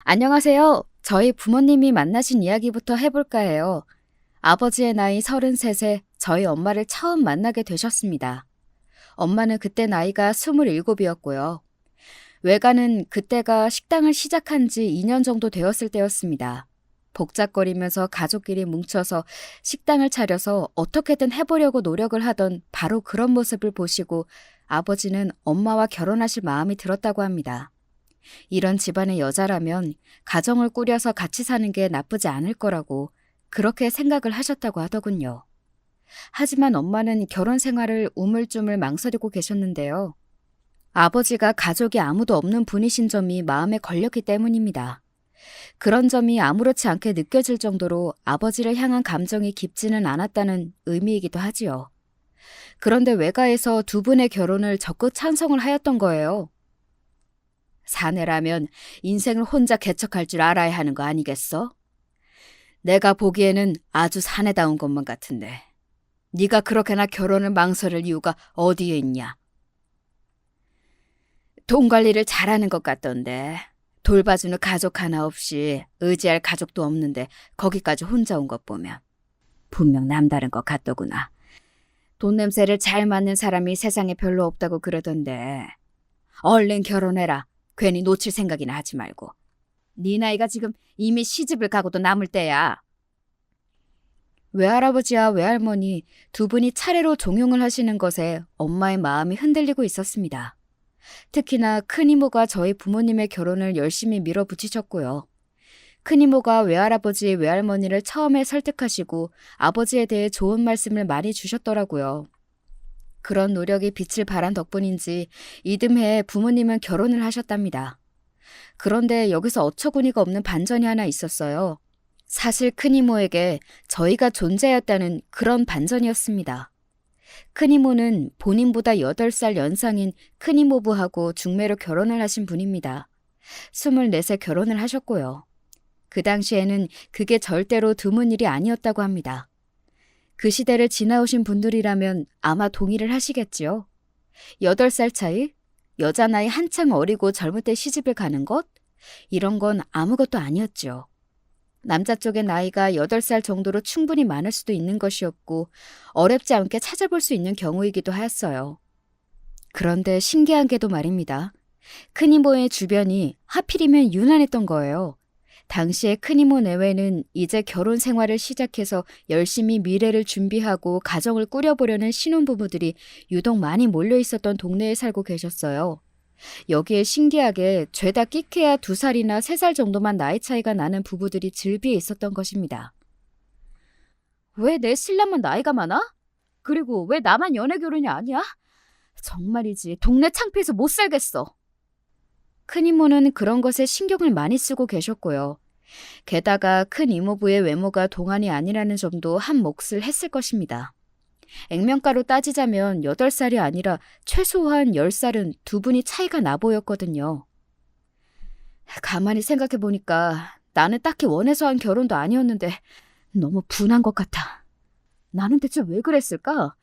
안녕하세요. 저희 부모님이 만나신 이야기부터 해볼까 해요. 아버지의 나이 33세, 저희 엄마를 처음 만나게 되셨습니다. 엄마는 그때 나이가 27이었고요. 외가는 그때가 식당을 시작한 지 2년 정도 되었을 때였습니다. 복잡거리면서 가족끼리 뭉쳐서 식당을 차려서 어떻게든 해보려고 노력을 하던 바로 그런 모습을 보시고 아버지는 엄마와 결혼하실 마음이 들었다고 합니다. 이런 집안의 여자라면 가정을 꾸려서 같이 사는 게 나쁘지 않을 거라고 그렇게 생각을 하셨다고 하더군요. 하지만 엄마는 결혼 생활을 우물쭈물 망설이고 계셨는데요. 아버지가 가족이 아무도 없는 분이신 점이 마음에 걸렸기 때문입니다. 그런 점이 아무렇지 않게 느껴질 정도로 아버지를 향한 감정이 깊지는 않았다는 의미이기도 하지요. 그런데 외가에서 두 분의 결혼을 적극 찬성을 하였던 거예요. 사내라면 인생을 혼자 개척할 줄 알아야 하는 거 아니겠어? 내가 보기에는 아주 사내다운 것만 같은데 네가 그렇게나 결혼을 망설일 이유가 어디에 있냐? 돈 관리를 잘하는 것 같던데 돌봐주는 가족 하나 없이 의지할 가족도 없는데 거기까지 혼자 온 것 보면 분명 남다른 것 같더구나. 돈 냄새를 잘 맡는 사람이 세상에 별로 없다고 그러던데 얼른 결혼해라. 괜히 놓칠 생각이나 하지 말고. 네 나이가 지금 이미 시집을 가고도 남을 때야. 외할아버지와 외할머니 두 분이 차례로 종용을 하시는 것에 엄마의 마음이 흔들리고 있었습니다. 특히나 큰이모가 저희 부모님의 결혼을 열심히 밀어붙이셨고요. 큰이모가 외할아버지, 외할머니를 처음에 설득하시고 아버지에 대해 좋은 말씀을 많이 주셨더라고요. 그런 노력이 빛을 발한 덕분인지 이듬해 부모님은 결혼을 하셨답니다. 그런데 여기서 어처구니가 없는 반전이 하나 있었어요. 사실 큰이모에게 저희가 존재했다는 그런 반전이었습니다. 큰이모는 본인보다 8살 연상인 큰이모부하고 중매로 결혼을 하신 분입니다. 24세 결혼을 하셨고요. 그 당시에는 그게 절대로 드문 일이 아니었다고 합니다. 그 시대를 지나오신 분들이라면 아마 동의를 하시겠지요. 8살 차이? 여자 나이 한창 어리고 젊을 때 시집을 가는 것? 이런 건 아무것도 아니었죠. 남자 쪽의 나이가 8살 정도로 충분히 많을 수도 있는 것이었고 어렵지 않게 찾아볼 수 있는 경우이기도 하였어요. 그런데 신기한 게도 말입니다. 큰이모의 주변이 하필이면 유난했던 거예요. 당시에 큰이모 내외는 이제 결혼 생활을 시작해서 열심히 미래를 준비하고 가정을 꾸려보려는 신혼부부들이 유독 많이 몰려 있었던 동네에 살고 계셨어요. 여기에 신기하게 죄다 끼케야 2살이나 3살 정도만 나이 차이가 나는 부부들이 즐비해 있었던 것입니다. 왜 내 신랑만 나이가 많아? 그리고 왜 나만 연애 결혼이 아니야? 정말이지 동네 창피해서 못 살겠어. 큰이모는 그런 것에 신경을 많이 쓰고 계셨고요. 게다가 큰 이모부의 외모가 동안이 아니라는 점도 한 몫을 했을 것입니다. 액면가로 따지자면 8살이 아니라 최소한 10살은 두 분이 차이가 나 보였거든요. 가만히 생각해보니까 나는 딱히 원해서 한 결혼도 아니었는데 너무 분한 것 같아. 나는 대체 왜 그랬을까?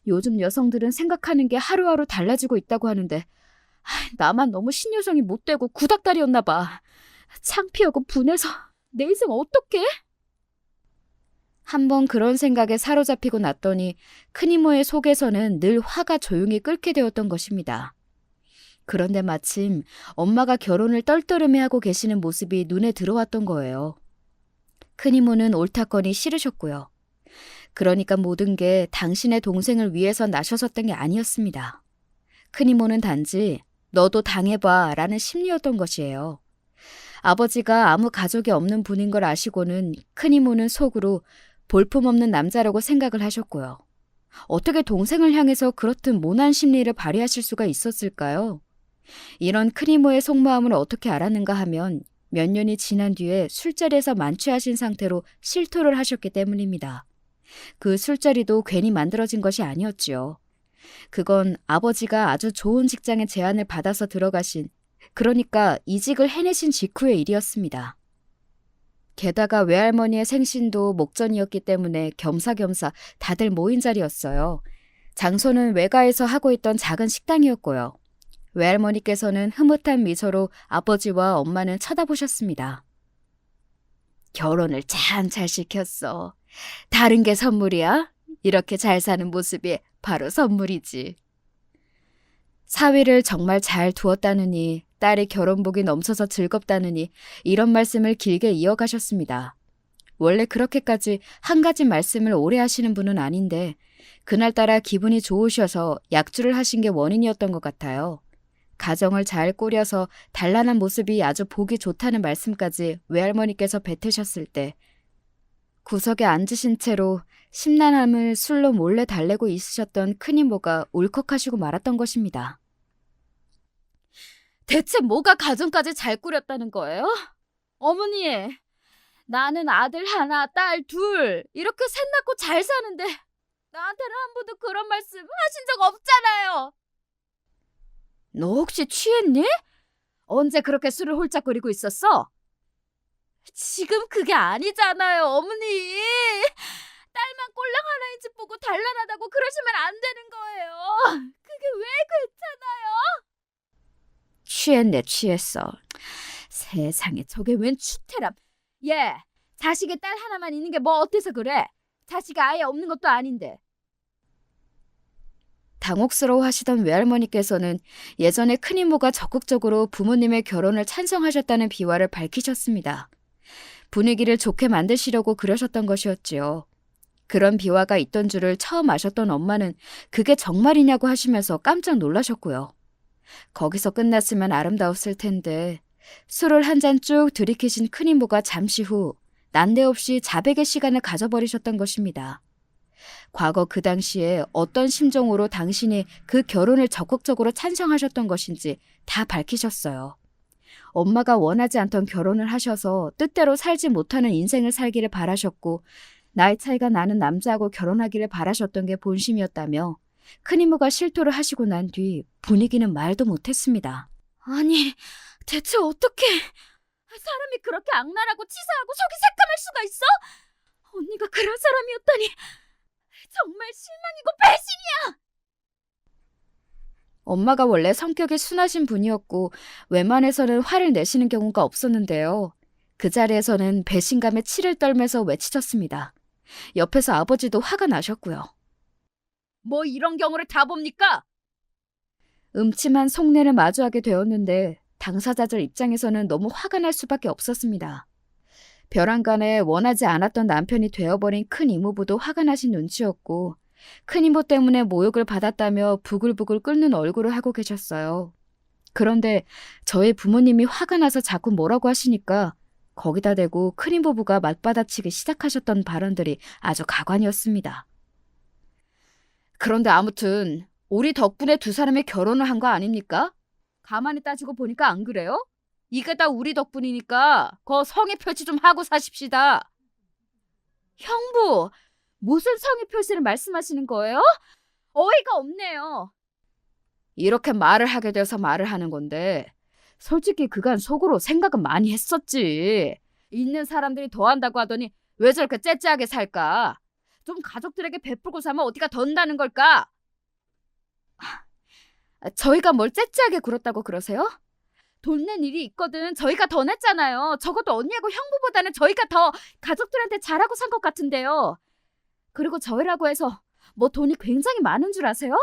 요즘 여성들은 생각하는 게 하루하루 달라지고 있다고 하는데 나만 너무 신여성이 못되고 구닥다리였나 봐. 창피하고 분해서 내 인생 어떡해? 한번 그런 생각에 사로잡히고 났더니 큰이모의 속에서는 늘 화가 조용히 끓게 되었던 것입니다. 그런데 마침 엄마가 결혼을 떨떠름해하고 계시는 모습이 눈에 들어왔던 거예요. 큰이모는 옳다거니 싫으셨고요. 그러니까 모든 게 당신의 동생을 위해서 나셔섰던 게 아니었습니다. 큰이모는 단지 너도 당해봐 라는 심리였던 것이에요. 아버지가 아무 가족이 없는 분인 걸 아시고는 큰이모는 속으로 볼품없는 남자라고 생각을 하셨고요. 어떻게 동생을 향해서 그렇듯 모난 심리를 발휘하실 수가 있었을까요? 이런 큰이모의 속마음을 어떻게 알았는가 하면 몇 년이 지난 뒤에 술자리에서 만취하신 상태로 실토를 하셨기 때문입니다. 그 술자리도 괜히 만들어진 것이 아니었지요. 그건 아버지가 아주 좋은 직장의 제안을 받아서 들어가신, 그러니까 이직을 해내신 직후의 일이었습니다. 게다가 외할머니의 생신도 목전이었기 때문에 겸사겸사 다들 모인 자리였어요. 장소는 외가에서 하고 있던 작은 식당이었고요. 외할머니께서는 흐뭇한 미소로 아버지와 엄마는 쳐다보셨습니다. 결혼을 참 잘 시켰어. 다른 게 선물이야? 이렇게 잘 사는 모습이 바로 선물이지. 사위를 정말 잘 두었다느니, 딸이 결혼복이 넘쳐서 즐겁다느니 이런 말씀을 길게 이어가셨습니다. 원래 그렇게까지 한 가지 말씀을 오래 하시는 분은 아닌데 그날따라 기분이 좋으셔서 약주를 하신 게 원인이었던 것 같아요. 가정을 잘 꾸려서 단란한 모습이 아주 보기 좋다는 말씀까지 외할머니께서 뱉으셨을 때 구석에 앉으신 채로 심란함을 술로 몰래 달래고 있으셨던 큰이모가 울컥하시고 말았던 것입니다. 대체 뭐가 가정까지 잘 꾸렸다는 거예요? 어머니, 나는 아들 하나, 딸 둘 이렇게 셋 낳고 잘 사는데 나한테는 한 번도 그런 말씀 하신 적 없잖아요. 너 혹시 취했니? 언제 그렇게 술을 홀짝거리고 있었어? 지금 그게 아니잖아요, 어머니. 딸만 꼴랑 하나인 집 보고 단란하다고 그러시면 안 되는 거예요. 그게 왜 괜찮아요? 취했네, 취했어. 세상에 저게 웬 추태람. 얘, 자식의 딸 하나만 있는 게 뭐 어때서 그래? 자식이 아예 없는 것도 아닌데. 당혹스러워 하시던 외할머니께서는 예전에 큰이모가 적극적으로 부모님의 결혼을 찬성하셨다는 비화를 밝히셨습니다. 분위기를 좋게 만드시려고 그러셨던 것이었지요. 그런 비화가 있던 줄을 처음 아셨던 엄마는 그게 정말이냐고 하시면서 깜짝 놀라셨고요. 거기서 끝났으면 아름다웠을 텐데 술을 한 잔 쭉 들이키신 큰이모가 잠시 후 난데없이 자백의 시간을 가져버리셨던 것입니다. 과거 그 당시에 어떤 심정으로 당신이 그 결혼을 적극적으로 찬성하셨던 것인지 다 밝히셨어요. 엄마가 원하지 않던 결혼을 하셔서 뜻대로 살지 못하는 인생을 살기를 바라셨고 나이 차이가 나는 남자하고 결혼하기를 바라셨던 게 본심이었다며 큰이모가 실토를 하시고 난 뒤 분위기는 말도 못했습니다. 아니, 대체 어떻게 사람이 그렇게 악랄하고 치사하고 속이 새까말 수가 있어? 언니가 그런 사람이었다니 정말 실망이고 배신이야! 엄마가 원래 성격이 순하신 분이었고 웬만해서는 화를 내시는 경우가 없었는데요. 그 자리에서는 배신감에 치를 떨면서 외치셨습니다. 옆에서 아버지도 화가 나셨고요. 뭐 이런 경우를 다 봅니까? 음침한 속내를 마주하게 되었는데 당사자들 입장에서는 너무 화가 날 수밖에 없었습니다. 벼랑간에 원하지 않았던 남편이 되어버린 큰 이모부도 화가 나신 눈치였고 큰 이모 때문에 모욕을 받았다며 부글부글 끓는 얼굴을 하고 계셨어요. 그런데 저희 부모님이 화가 나서 자꾸 뭐라고 하시니까 거기다 대고 큰 이모부가 맞받아치기 시작하셨던 발언들이 아주 가관이었습니다. 그런데 아무튼 우리 덕분에 두 사람이 결혼을 한 거 아닙니까? 가만히 따지고 보니까 안 그래요? 이게 다 우리 덕분이니까 거 성의 표시 좀 하고 사십시다. 형부, 무슨 성의 표시를 말씀하시는 거예요? 어이가 없네요. 이렇게 말을 하게 돼서 말을 하는 건데 솔직히 그간 속으로 생각은 많이 했었지. 있는 사람들이 더 한다고 하더니 왜 저렇게 째째하게 살까? 좀 가족들에게 베풀고 살면 어디가 던다는 걸까? 저희가 뭘 째째하게 굴었다고 그러세요? 돈 낸 일이 있거든 저희가 더 냈잖아요. 적어도 언니하고 형부보다는 저희가 더 가족들한테 잘하고 산 것 같은데요. 그리고 저희라고 해서 뭐 돈이 굉장히 많은 줄 아세요?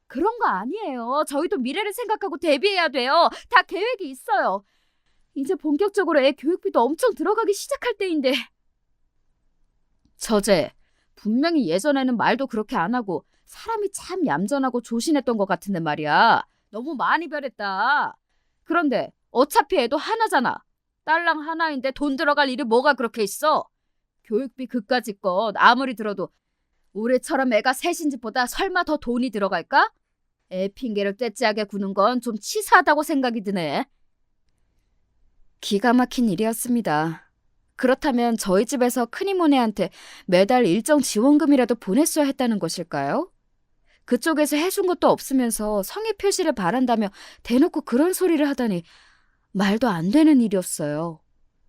그런 거 아니에요. 저희도 미래를 생각하고 대비해야 돼요. 다 계획이 있어요. 이제 본격적으로 애 교육비도 엄청 들어가기 시작할 때인데. 저제 분명히 예전에는 말도 그렇게 안 하고 사람이 참 얌전하고 조신했던 것 같은데 말이야. 너무 많이 변했다. 그런데 어차피 애도 하나잖아. 딸랑 하나인데 돈 들어갈 일이 뭐가 그렇게 있어? 교육비 그까짓 것 아무리 들어도 우리처럼 애가 셋인 집보다 설마 더 돈이 들어갈까? 애 핑계를 떼찌하게 구는 건 좀 치사하다고 생각이 드네. 기가 막힌 일이었습니다. 그렇다면 저희 집에서 큰이모네한테 매달 일정 지원금이라도 보냈어야 했다는 것일까요? 그쪽에서 해준 것도 없으면서 성의 표시를 바란다며 대놓고 그런 소리를 하다니 말도 안 되는 일이었어요.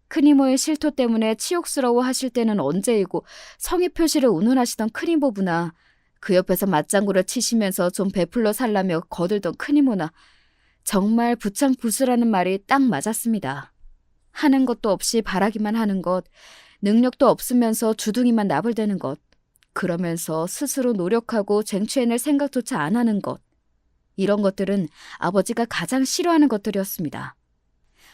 큰이모의 실토 때문에 치욕스러워 하실 때는 언제이고 성의 표시를 운운하시던 큰이모부나 그 옆에서 맞장구를 치시면서 좀 베풀러 살라며 거들던 큰이모나 정말 부창부수라는 말이 딱 맞았습니다. 하는 것도 없이 바라기만 하는 것, 능력도 없으면서 주둥이만 나불대는 것, 그러면서 스스로 노력하고 쟁취해낼 생각조차 안 하는 것. 이런 것들은 아버지가 가장 싫어하는 것들이었습니다.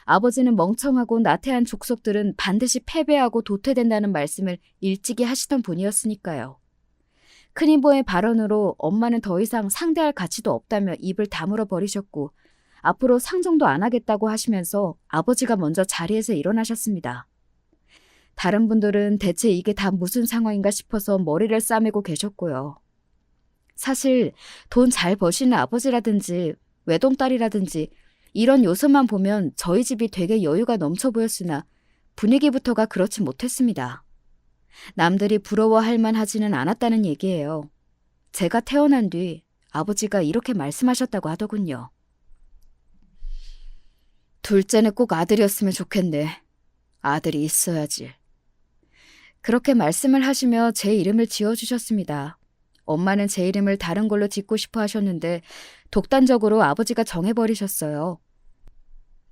아버지는 멍청하고 나태한 족속들은 반드시 패배하고 도태된다는 말씀을 일찍이 하시던 분이었으니까요. 큰 이모의 발언으로 엄마는 더 이상 상대할 가치도 없다며 입을 다물어 버리셨고 앞으로 상종도 안 하겠다고 하시면서 아버지가 먼저 자리에서 일어나셨습니다. 다른 분들은 대체 이게 다 무슨 상황인가 싶어서 머리를 싸매고 계셨고요. 사실 돈 잘 버시는 아버지라든지 외동딸이라든지 이런 요소만 보면 저희 집이 되게 여유가 넘쳐 보였으나 분위기부터가 그렇지 못했습니다. 남들이 부러워할 만하지는 않았다는 얘기예요. 제가 태어난 뒤 아버지가 이렇게 말씀하셨다고 하더군요. 둘째는 꼭 아들이었으면 좋겠네. 아들이 있어야지. 그렇게 말씀을 하시며 제 이름을 지어주셨습니다. 엄마는 제 이름을 다른 걸로 짓고 싶어 하셨는데 독단적으로 아버지가 정해버리셨어요.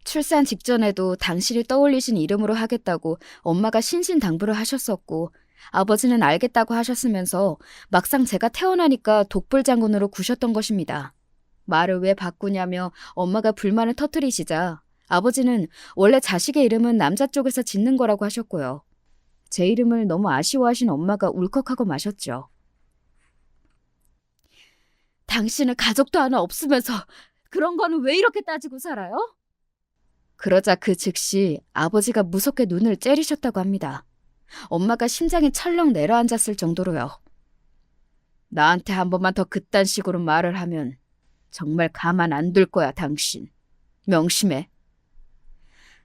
출산 직전에도 당신이 떠올리신 이름으로 하겠다고 엄마가 신신당부를 하셨었고 아버지는 알겠다고 하셨으면서 막상 제가 태어나니까 독불장군으로 구셨던 것입니다. 말을 왜 바꾸냐며 엄마가 불만을 터뜨리시자 아버지는 원래 자식의 이름은 남자 쪽에서 짓는 거라고 하셨고요. 제 이름을 너무 아쉬워하신 엄마가 울컥하고 마셨죠. 당신은 가족도 하나 없으면서 그런 거는 왜 이렇게 따지고 살아요? 그러자 그 즉시 아버지가 무섭게 눈을 째리셨다고 합니다. 엄마가 심장이 철렁 내려앉았을 정도로요. 나한테 한 번만 더 그딴 식으로 말을 하면 정말 가만 안 둘 거야, 당신. 명심해.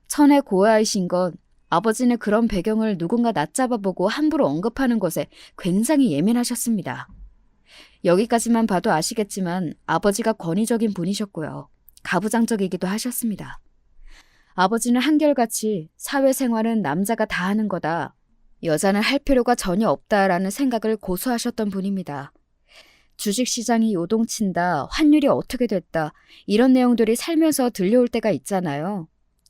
천의 고아이신 건 아버지는 그런 배경을 누군가 낮잡아보고 함부로 언급하는 것에 굉장히 예민하셨습니다. 여기까지만 봐도 아시겠지만 아버지가 권위적인 분이셨고요. 가부장적이기도 하셨습니다. 아버지는 한결같이 사회생활은 남자가 다 하는 거다. 여자는 할 필요가 전혀 없다라는 생각을 고수하셨던 분입니다. 주식시장이 요동친다, 환율이 어떻게 됐다, 이런 내용들이 살면서 들려올 때가 있잖아요.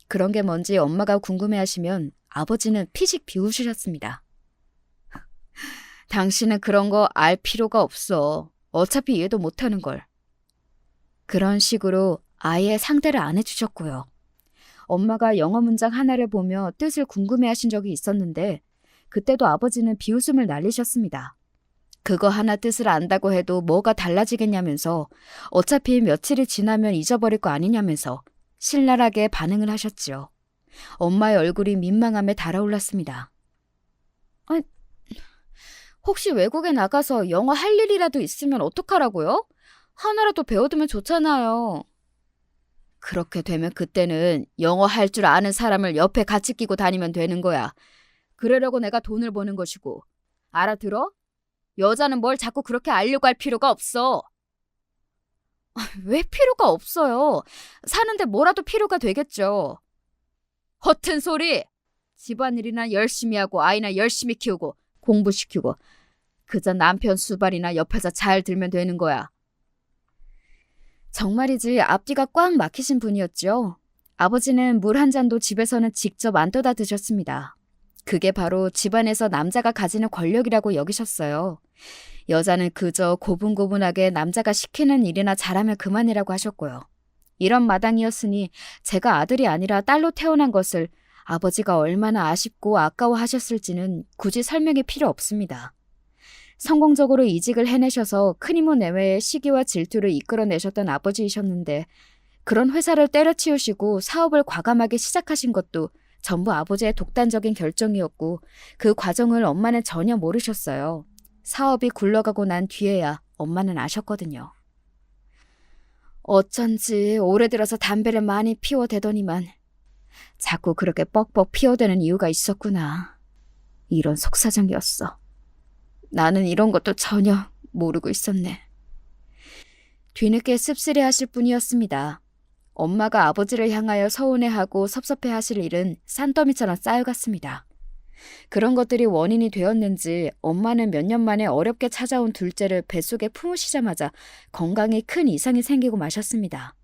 그런 게 뭔지 엄마가 궁금해하시면 아버지는 피식 비웃으셨습니다. 당신은 그런 거 알 필요가 없어. 어차피 이해도 못하는 걸. 그런 식으로 아예 상대를 안 해주셨고요. 엄마가 영어 문장 하나를 보며 뜻을 궁금해하신 적이 있었는데 그때도 아버지는 비웃음을 날리셨습니다. 그거 하나 뜻을 안다고 해도 뭐가 달라지겠냐면서 어차피 며칠이 지나면 잊어버릴 거 아니냐면서 신랄하게 반응을 하셨지요. 엄마의 얼굴이 민망함에 달아올랐습니다. 혹시 외국에 나가서 영어 할 일이라도 있으면 어떡하라고요? 하나라도 배워두면 좋잖아요. 그렇게 되면 그때는 영어 할 줄 아는 사람을 옆에 같이 끼고 다니면 되는 거야. 그러려고 내가 돈을 버는 것이고. 알아들어? 여자는 뭘 자꾸 그렇게 알려고 할 필요가 없어. 왜 필요가 없어요? 사는데 뭐라도 필요가 되겠죠. 허튼 소리! 집안일이나 열심히 하고 아이나 열심히 키우고 공부시키고 그저 남편 수발이나 옆에서 잘 들면 되는 거야. 정말이지 앞뒤가 꽉 막히신 분이었죠. 아버지는 물 한 잔도 집에서는 직접 안 떠다 드셨습니다. 그게 바로 집안에서 남자가 가지는 권력이라고 여기셨어요. 여자는 그저 고분고분하게 남자가 시키는 일이나 잘하면 그만이라고 하셨고요. 이런 마당이었으니 제가 아들이 아니라 딸로 태어난 것을 아버지가 얼마나 아쉽고 아까워하셨을지는 굳이 설명이 필요 없습니다. 성공적으로 이직을 해내셔서 큰이모 내외의 시기와 질투를 이끌어내셨던 아버지이셨는데 그런 회사를 때려치우시고 사업을 과감하게 시작하신 것도 전부 아버지의 독단적인 결정이었고 그 과정을 엄마는 전혀 모르셨어요. 사업이 굴러가고 난 뒤에야 엄마는 아셨거든요. 어쩐지 올해 들어서 담배를 많이 피워대더니만 자꾸 그렇게 뻑뻑 피워대는 이유가 있었구나. 이런 속사정이었어. 나는 이런 것도 전혀 모르고 있었네. 뒤늦게 씁쓸해하실 뿐이었습니다. 엄마가 아버지를 향하여 서운해하고 섭섭해하실 일은 산더미처럼 쌓여갔습니다. 그런 것들이 원인이 되었는지 엄마는 몇 년 만에 어렵게 찾아온 둘째를 뱃속에 품으시자마자 건강에 큰 이상이 생기고 마셨습니다.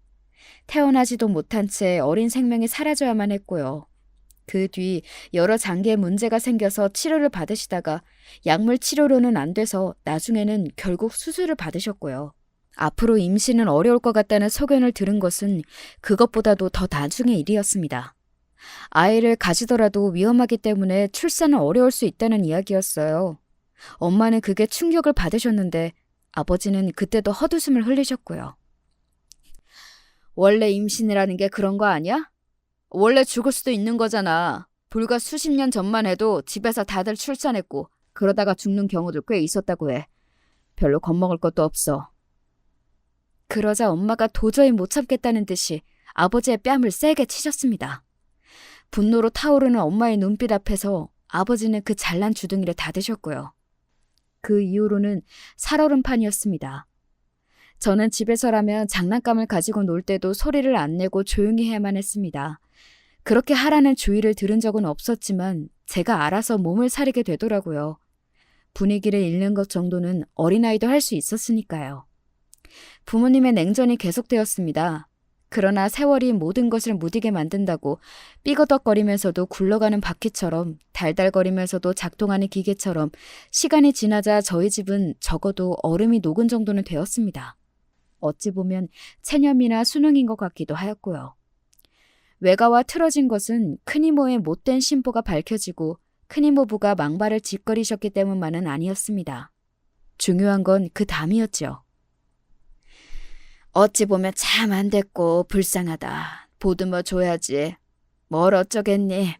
태어나지도 못한 채 어린 생명이 사라져야만 했고요. 그 뒤 여러 장기에 문제가 생겨서 치료를 받으시다가 약물 치료로는 안 돼서 나중에는 결국 수술을 받으셨고요. 앞으로 임신은 어려울 것 같다는 소견을 들은 것은 그것보다도 더 나중의 일이었습니다. 아이를 가지더라도 위험하기 때문에 출산은 어려울 수 있다는 이야기였어요. 엄마는 그게 충격을 받으셨는데 아버지는 그때도 헛웃음을 흘리셨고요. 원래 임신이라는 게 그런 거 아니야? 원래 죽을 수도 있는 거잖아. 불과 수십 년 전만 해도 집에서 다들 출산했고 그러다가 죽는 경우도 꽤 있었다고 해. 별로 겁먹을 것도 없어. 그러자 엄마가 도저히 못 참겠다는 듯이 아버지의 뺨을 세게 치셨습니다. 분노로 타오르는 엄마의 눈빛 앞에서 아버지는 그 잘난 주둥이를 닫으셨고요. 그 이후로는 살얼음판이었습니다. 저는 집에서라면 장난감을 가지고 놀 때도 소리를 안 내고 조용히 해야만 했습니다. 그렇게 하라는 주의를 들은 적은 없었지만 제가 알아서 몸을 사리게 되더라고요. 분위기를 읽는 것 정도는 어린아이도 할 수 있었으니까요. 부모님의 냉전이 계속되었습니다. 그러나 세월이 모든 것을 무디게 만든다고 삐거덕거리면서도 굴러가는 바퀴처럼 달달거리면서도 작동하는 기계처럼 시간이 지나자 저희 집은 적어도 얼음이 녹은 정도는 되었습니다. 어찌 보면 체념이나 수능인 것 같기도 하였고요. 외가와 틀어진 것은 큰이모의 못된 심보가 밝혀지고 큰이모부가 망발을 짓거리셨기 때문만은 아니었습니다. 중요한 건 그 다음이었죠. 어찌 보면 참 안 됐고 불쌍하다. 보듬어 줘야지. 뭘 어쩌겠니?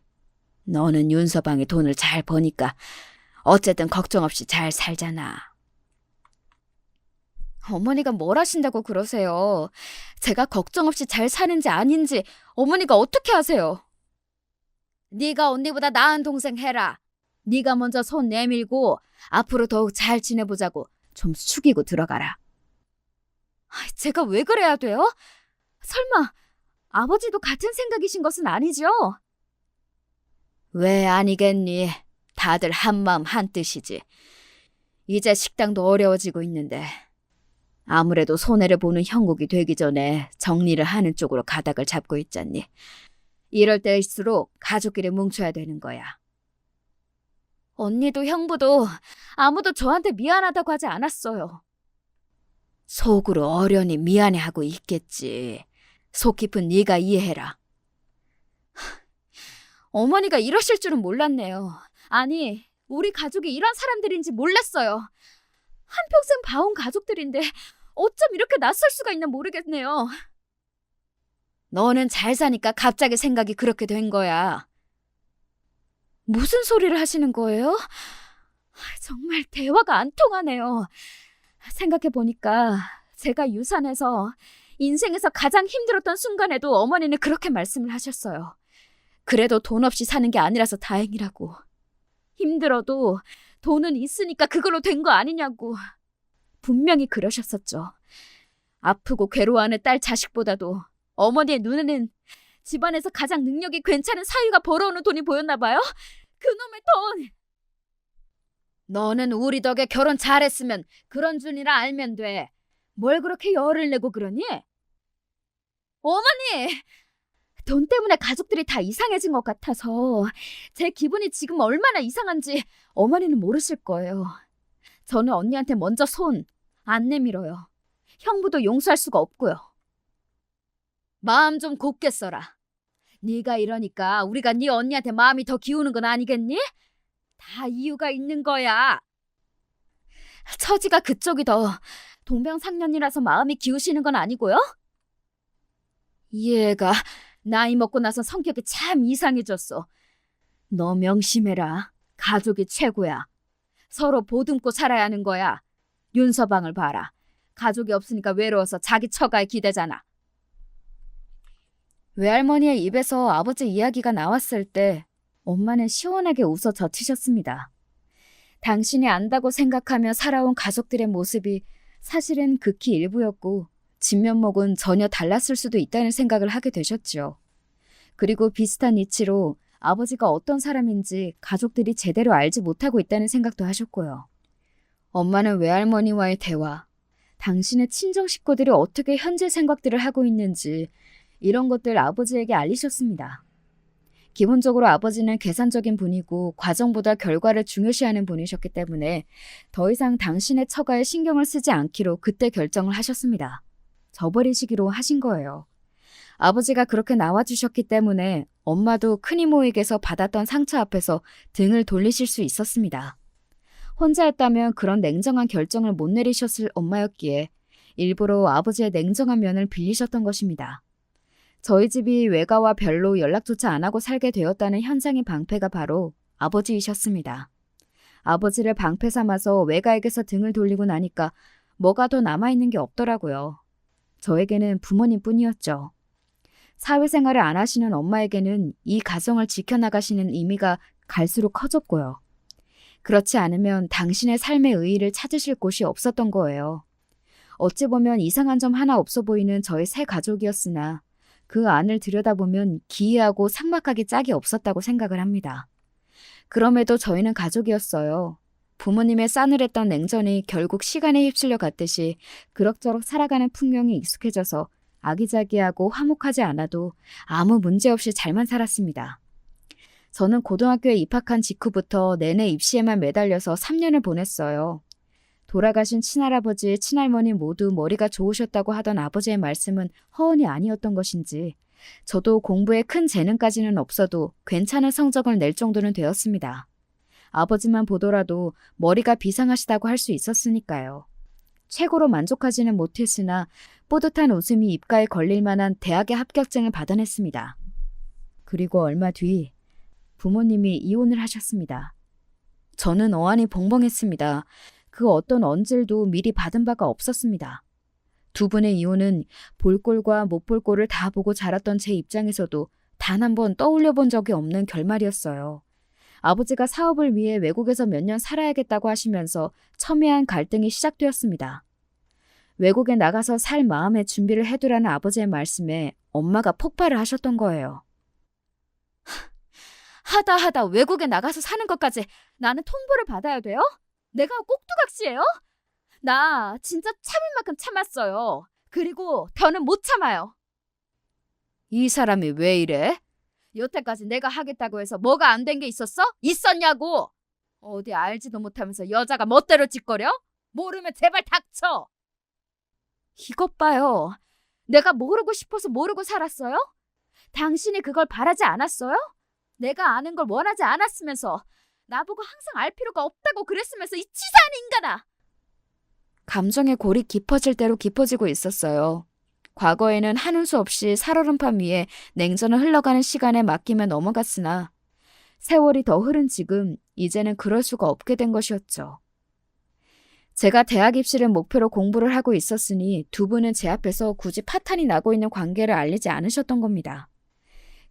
너는 윤서방이 돈을 잘 버니까 어쨌든 걱정 없이 잘 살잖아. 어머니가 뭘 하신다고 그러세요? 제가 걱정 없이 잘 사는지 아닌지 어머니가 어떻게 아세요? 네가 언니보다 나은 동생 해라. 네가 먼저 손 내밀고 앞으로 더욱 잘 지내보자고 좀 숙이고 들어가라. 제가 왜 그래야 돼요? 설마 아버지도 같은 생각이신 것은 아니죠? 왜 아니겠니? 다들 한마음 한뜻이지. 이제 식당도 어려워지고 있는데 아무래도 손해를 보는 형국이 되기 전에 정리를 하는 쪽으로 가닥을 잡고 있잖니. 이럴 때일수록 가족끼리 뭉쳐야 되는 거야. 언니도 형부도 아무도 저한테 미안하다고 하지 않았어요. 속으로 어련히 미안해하고 있겠지. 속 깊은 네가 이해해라. 어머니가 이러실 줄은 몰랐네요. 아니, 우리 가족이 이런 사람들인지 몰랐어요. 한평생 봐온 가족들인데 어쩜 이렇게 낯설 수가 있나 모르겠네요. 너는 잘 사니까 갑자기 생각이 그렇게 된 거야. 무슨 소리를 하시는 거예요? 정말 대화가 안 통하네요. 생각해보니까 제가 유산해서 인생에서 가장 힘들었던 순간에도 어머니는 그렇게 말씀을 하셨어요. 그래도 돈 없이 사는 게 아니라서 다행이라고. 힘들어도 돈은 있으니까 그걸로 된 거 아니냐고. 분명히 그러셨었죠. 아프고 괴로워하는 딸 자식보다도 어머니의 눈에는 집안에서 가장 능력이 괜찮은 사위가 벌어오는 돈이 보였나 봐요. 그놈의 돈! 너는 우리 덕에 결혼 잘했으면 그런 줄이라 알면 돼. 뭘 그렇게 열을 내고 그러니? 어머니! 돈 때문에 가족들이 다 이상해진 것 같아서 제 기분이 지금 얼마나 이상한지 어머니는 모르실 거예요. 저는 언니한테 먼저 손 안 내밀어요. 형부도 용서할 수가 없고요. 마음 좀 곱게 써라. 네가 이러니까 우리가 네 언니한테 마음이 더 기우는 건 아니겠니? 다 이유가 있는 거야. 처지가 그쪽이 더 동병상련이라서 마음이 기우시는 건 아니고요? 얘가 나이 먹고 나서 성격이 참 이상해졌어. 너 명심해라. 가족이 최고야. 서로 보듬고 살아야 하는 거야. 윤서방을 봐라. 가족이 없으니까 외로워서 자기 처가에 기대잖아. 외할머니의 입에서 아버지 이야기가 나왔을 때 엄마는 시원하게 웃어 젖히셨습니다. 당신이 안다고 생각하며 살아온 가족들의 모습이 사실은 극히 일부였고 진면목은 전혀 달랐을 수도 있다는 생각을 하게 되셨죠. 그리고 비슷한 이치로 아버지가 어떤 사람인지 가족들이 제대로 알지 못하고 있다는 생각도 하셨고요. 엄마는 외할머니와의 대화, 당신의 친정 식구들이 어떻게 현재 생각들을 하고 있는지 이런 것들 아버지에게 알리셨습니다. 기본적으로 아버지는 계산적인 분이고 과정보다 결과를 중요시하는 분이셨기 때문에 더 이상 당신의 처가에 신경을 쓰지 않기로 그때 결정을 하셨습니다. 저버리시기로 하신 거예요. 아버지가 그렇게 나와주셨기 때문에 엄마도 큰이모에게서 받았던 상처 앞에서 등을 돌리실 수 있었습니다. 혼자였다면 그런 냉정한 결정을 못 내리셨을 엄마였기에 일부러 아버지의 냉정한 면을 빌리셨던 것입니다. 저희 집이 외가와 별로 연락조차 안 하고 살게 되었다는 현상의 방패가 바로 아버지이셨습니다. 아버지를 방패 삼아서 외가에게서 등을 돌리고 나니까 뭐가 더 남아있는 게 없더라고요. 저에게는 부모님뿐이었죠. 사회생활을 안 하시는 엄마에게는 이 가정을 지켜나가시는 의미가 갈수록 커졌고요. 그렇지 않으면 당신의 삶의 의의를 찾으실 곳이 없었던 거예요. 어찌 보면 이상한 점 하나 없어 보이는 저희 새 가족이었으나 그 안을 들여다보면 기이하고 삭막하게 짝이 없었다고 생각을 합니다. 그럼에도 저희는 가족이었어요. 부모님의 싸늘했던 냉전이 결국 시간에 휩쓸려 갔듯이 그럭저럭 살아가는 풍경이 익숙해져서 아기자기하고 화목하지 않아도 아무 문제 없이 잘만 살았습니다. 저는 고등학교에 입학한 직후부터 내내 입시에만 매달려서 3년을 보냈어요. 돌아가신 친할아버지, 친할머니 모두 머리가 좋으셨다고 하던 아버지의 말씀은 허언이 아니었던 것인지 저도 공부에 큰 재능까지는 없어도 괜찮은 성적을 낼 정도는 되었습니다. 아버지만 보더라도 머리가 비상하시다고 할 수 있었으니까요. 최고로 만족하지는 못했으나 뿌듯한 웃음이 입가에 걸릴 만한 대학의 합격증을 받아냈습니다. 그리고 얼마 뒤 부모님이 이혼을 하셨습니다. 저는 어안이 벙벙했습니다. 그 어떤 언질도 미리 받은 바가 없었습니다. 두 분의 이혼은 볼 꼴과 못 볼 꼴을 다 보고 자랐던 제 입장에서도 단 한 번 떠올려 본 적이 없는 결말이었어요. 아버지가 사업을 위해 외국에서 몇 년 살아야겠다고 하시면서 첨예한 갈등이 시작되었습니다. 외국에 나가서 살 마음의 준비를 해두라는 아버지의 말씀에 엄마가 폭발을 하셨던 거예요. 하다 외국에 나가서 사는 것까지 나는 통보를 받아야 돼요? 내가 꼭두각시예요? 나 진짜 참을 만큼 참았어요. 그리고 더는 못 참아요. 이 사람이 왜 이래? 여태까지 내가 하겠다고 해서 뭐가 안 된 게 있었어? 있었냐고! 어디 알지도 못하면서 여자가 멋대로 짓거려? 모르면 제발 닥쳐! 이것 봐요. 내가 모르고 싶어서 모르고 살았어요? 당신이 그걸 바라지 않았어요? 내가 아는 걸 원하지 않았으면서 나보고 항상 알 필요가 없다고 그랬으면서 이 치사한 인간아! 감정의 골이 깊어질 대로 깊어지고 있었어요. 과거에는 하는 수 없이 살얼음판 위에 냉전을 흘러가는 시간에 맡기며 넘어갔으나 세월이 더 흐른 지금 이제는 그럴 수가 없게 된 것이었죠. 제가 대학 입시를 목표로 공부를 하고 있었으니 두 분은 제 앞에서 굳이 파탄이 나고 있는 관계를 알리지 않으셨던 겁니다.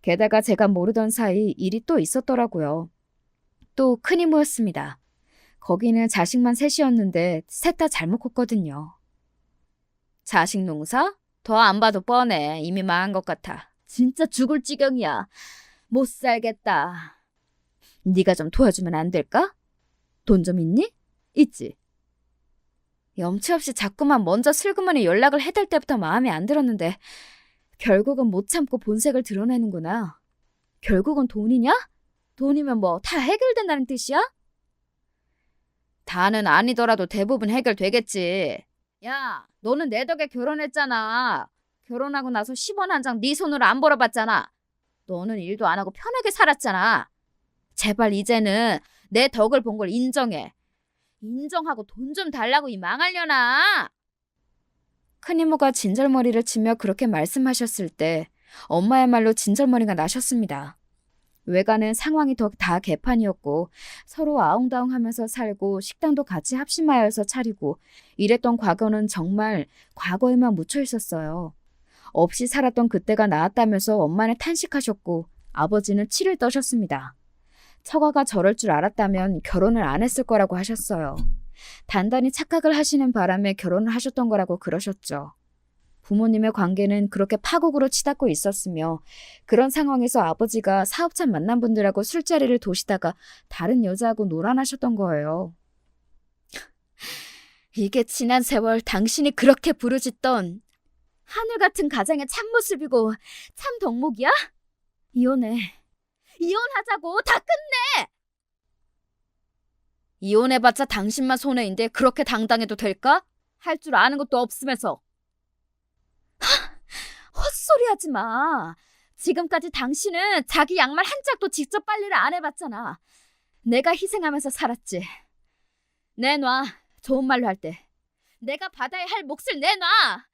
게다가 제가 모르던 사이 일이 또 있었더라고요. 또 큰 이모였습니다. 거기는 자식만 셋이었는데 셋 다 잘못 컸거든요. 자식 농사? 더 안 봐도 뻔해. 이미 망한 것 같아. 진짜 죽을 지경이야. 못 살겠다. 네가 좀 도와주면 안 될까? 돈 좀 있니? 있지. 염치 없이 자꾸만 먼저 슬그머니 연락을 해댈 때부터 마음에 안 들었는데 결국은 못 참고 본색을 드러내는구나. 결국은 돈이냐? 돈이면 뭐 다 해결된다는 뜻이야? 다는 아니더라도 대부분 해결되겠지. 야, 너는 내 덕에 결혼했잖아. 결혼하고 나서 10원 한 장 네 손으로 안 벌어봤잖아. 너는 일도 안 하고 편하게 살았잖아. 제발 이제는 내 덕을 본 걸 인정해. 인정하고 돈 좀 달라고 이 망하려나. 큰이모가 진절머리를 치며 그렇게 말씀하셨을 때 엄마야말로 진절머리가 나셨습니다. 외가는 상황이 더 다 개판이었고 서로 아웅다웅하면서 살고 식당도 같이 합심하여서 차리고 이랬던 과거는 정말 과거에만 묻혀 있었어요. 없이 살았던 그때가 나았다면서 엄마는 탄식하셨고 아버지는 치를 떠셨습니다. 처가가 저럴 줄 알았다면 결혼을 안 했을 거라고 하셨어요. 단단히 착각을 하시는 바람에 결혼을 하셨던 거라고 그러셨죠. 부모님의 관계는 그렇게 파국으로 치닫고 있었으며 그런 상황에서 아버지가 사업자 만난 분들하고 술자리를 도시다가 다른 여자하고 놀아나셨던 거예요. 이게 지난 세월 당신이 그렇게 부르짖던 하늘 같은 가장의 참모습이고 참 덕목이야? 이혼해. 이혼하자고. 다 끝내. 이혼해봤자 당신만 손해인데 그렇게 당당해도 될까? 할 줄 아는 것도 없으면서. 헛소리하지 마. 지금까지 당신은 자기 양말 한 짝도 직접 빨래를 안 해봤잖아. 내가 희생하면서 살았지. 내놔. 좋은 말로 할 때. 내가 받아야 할 몫을 내놔.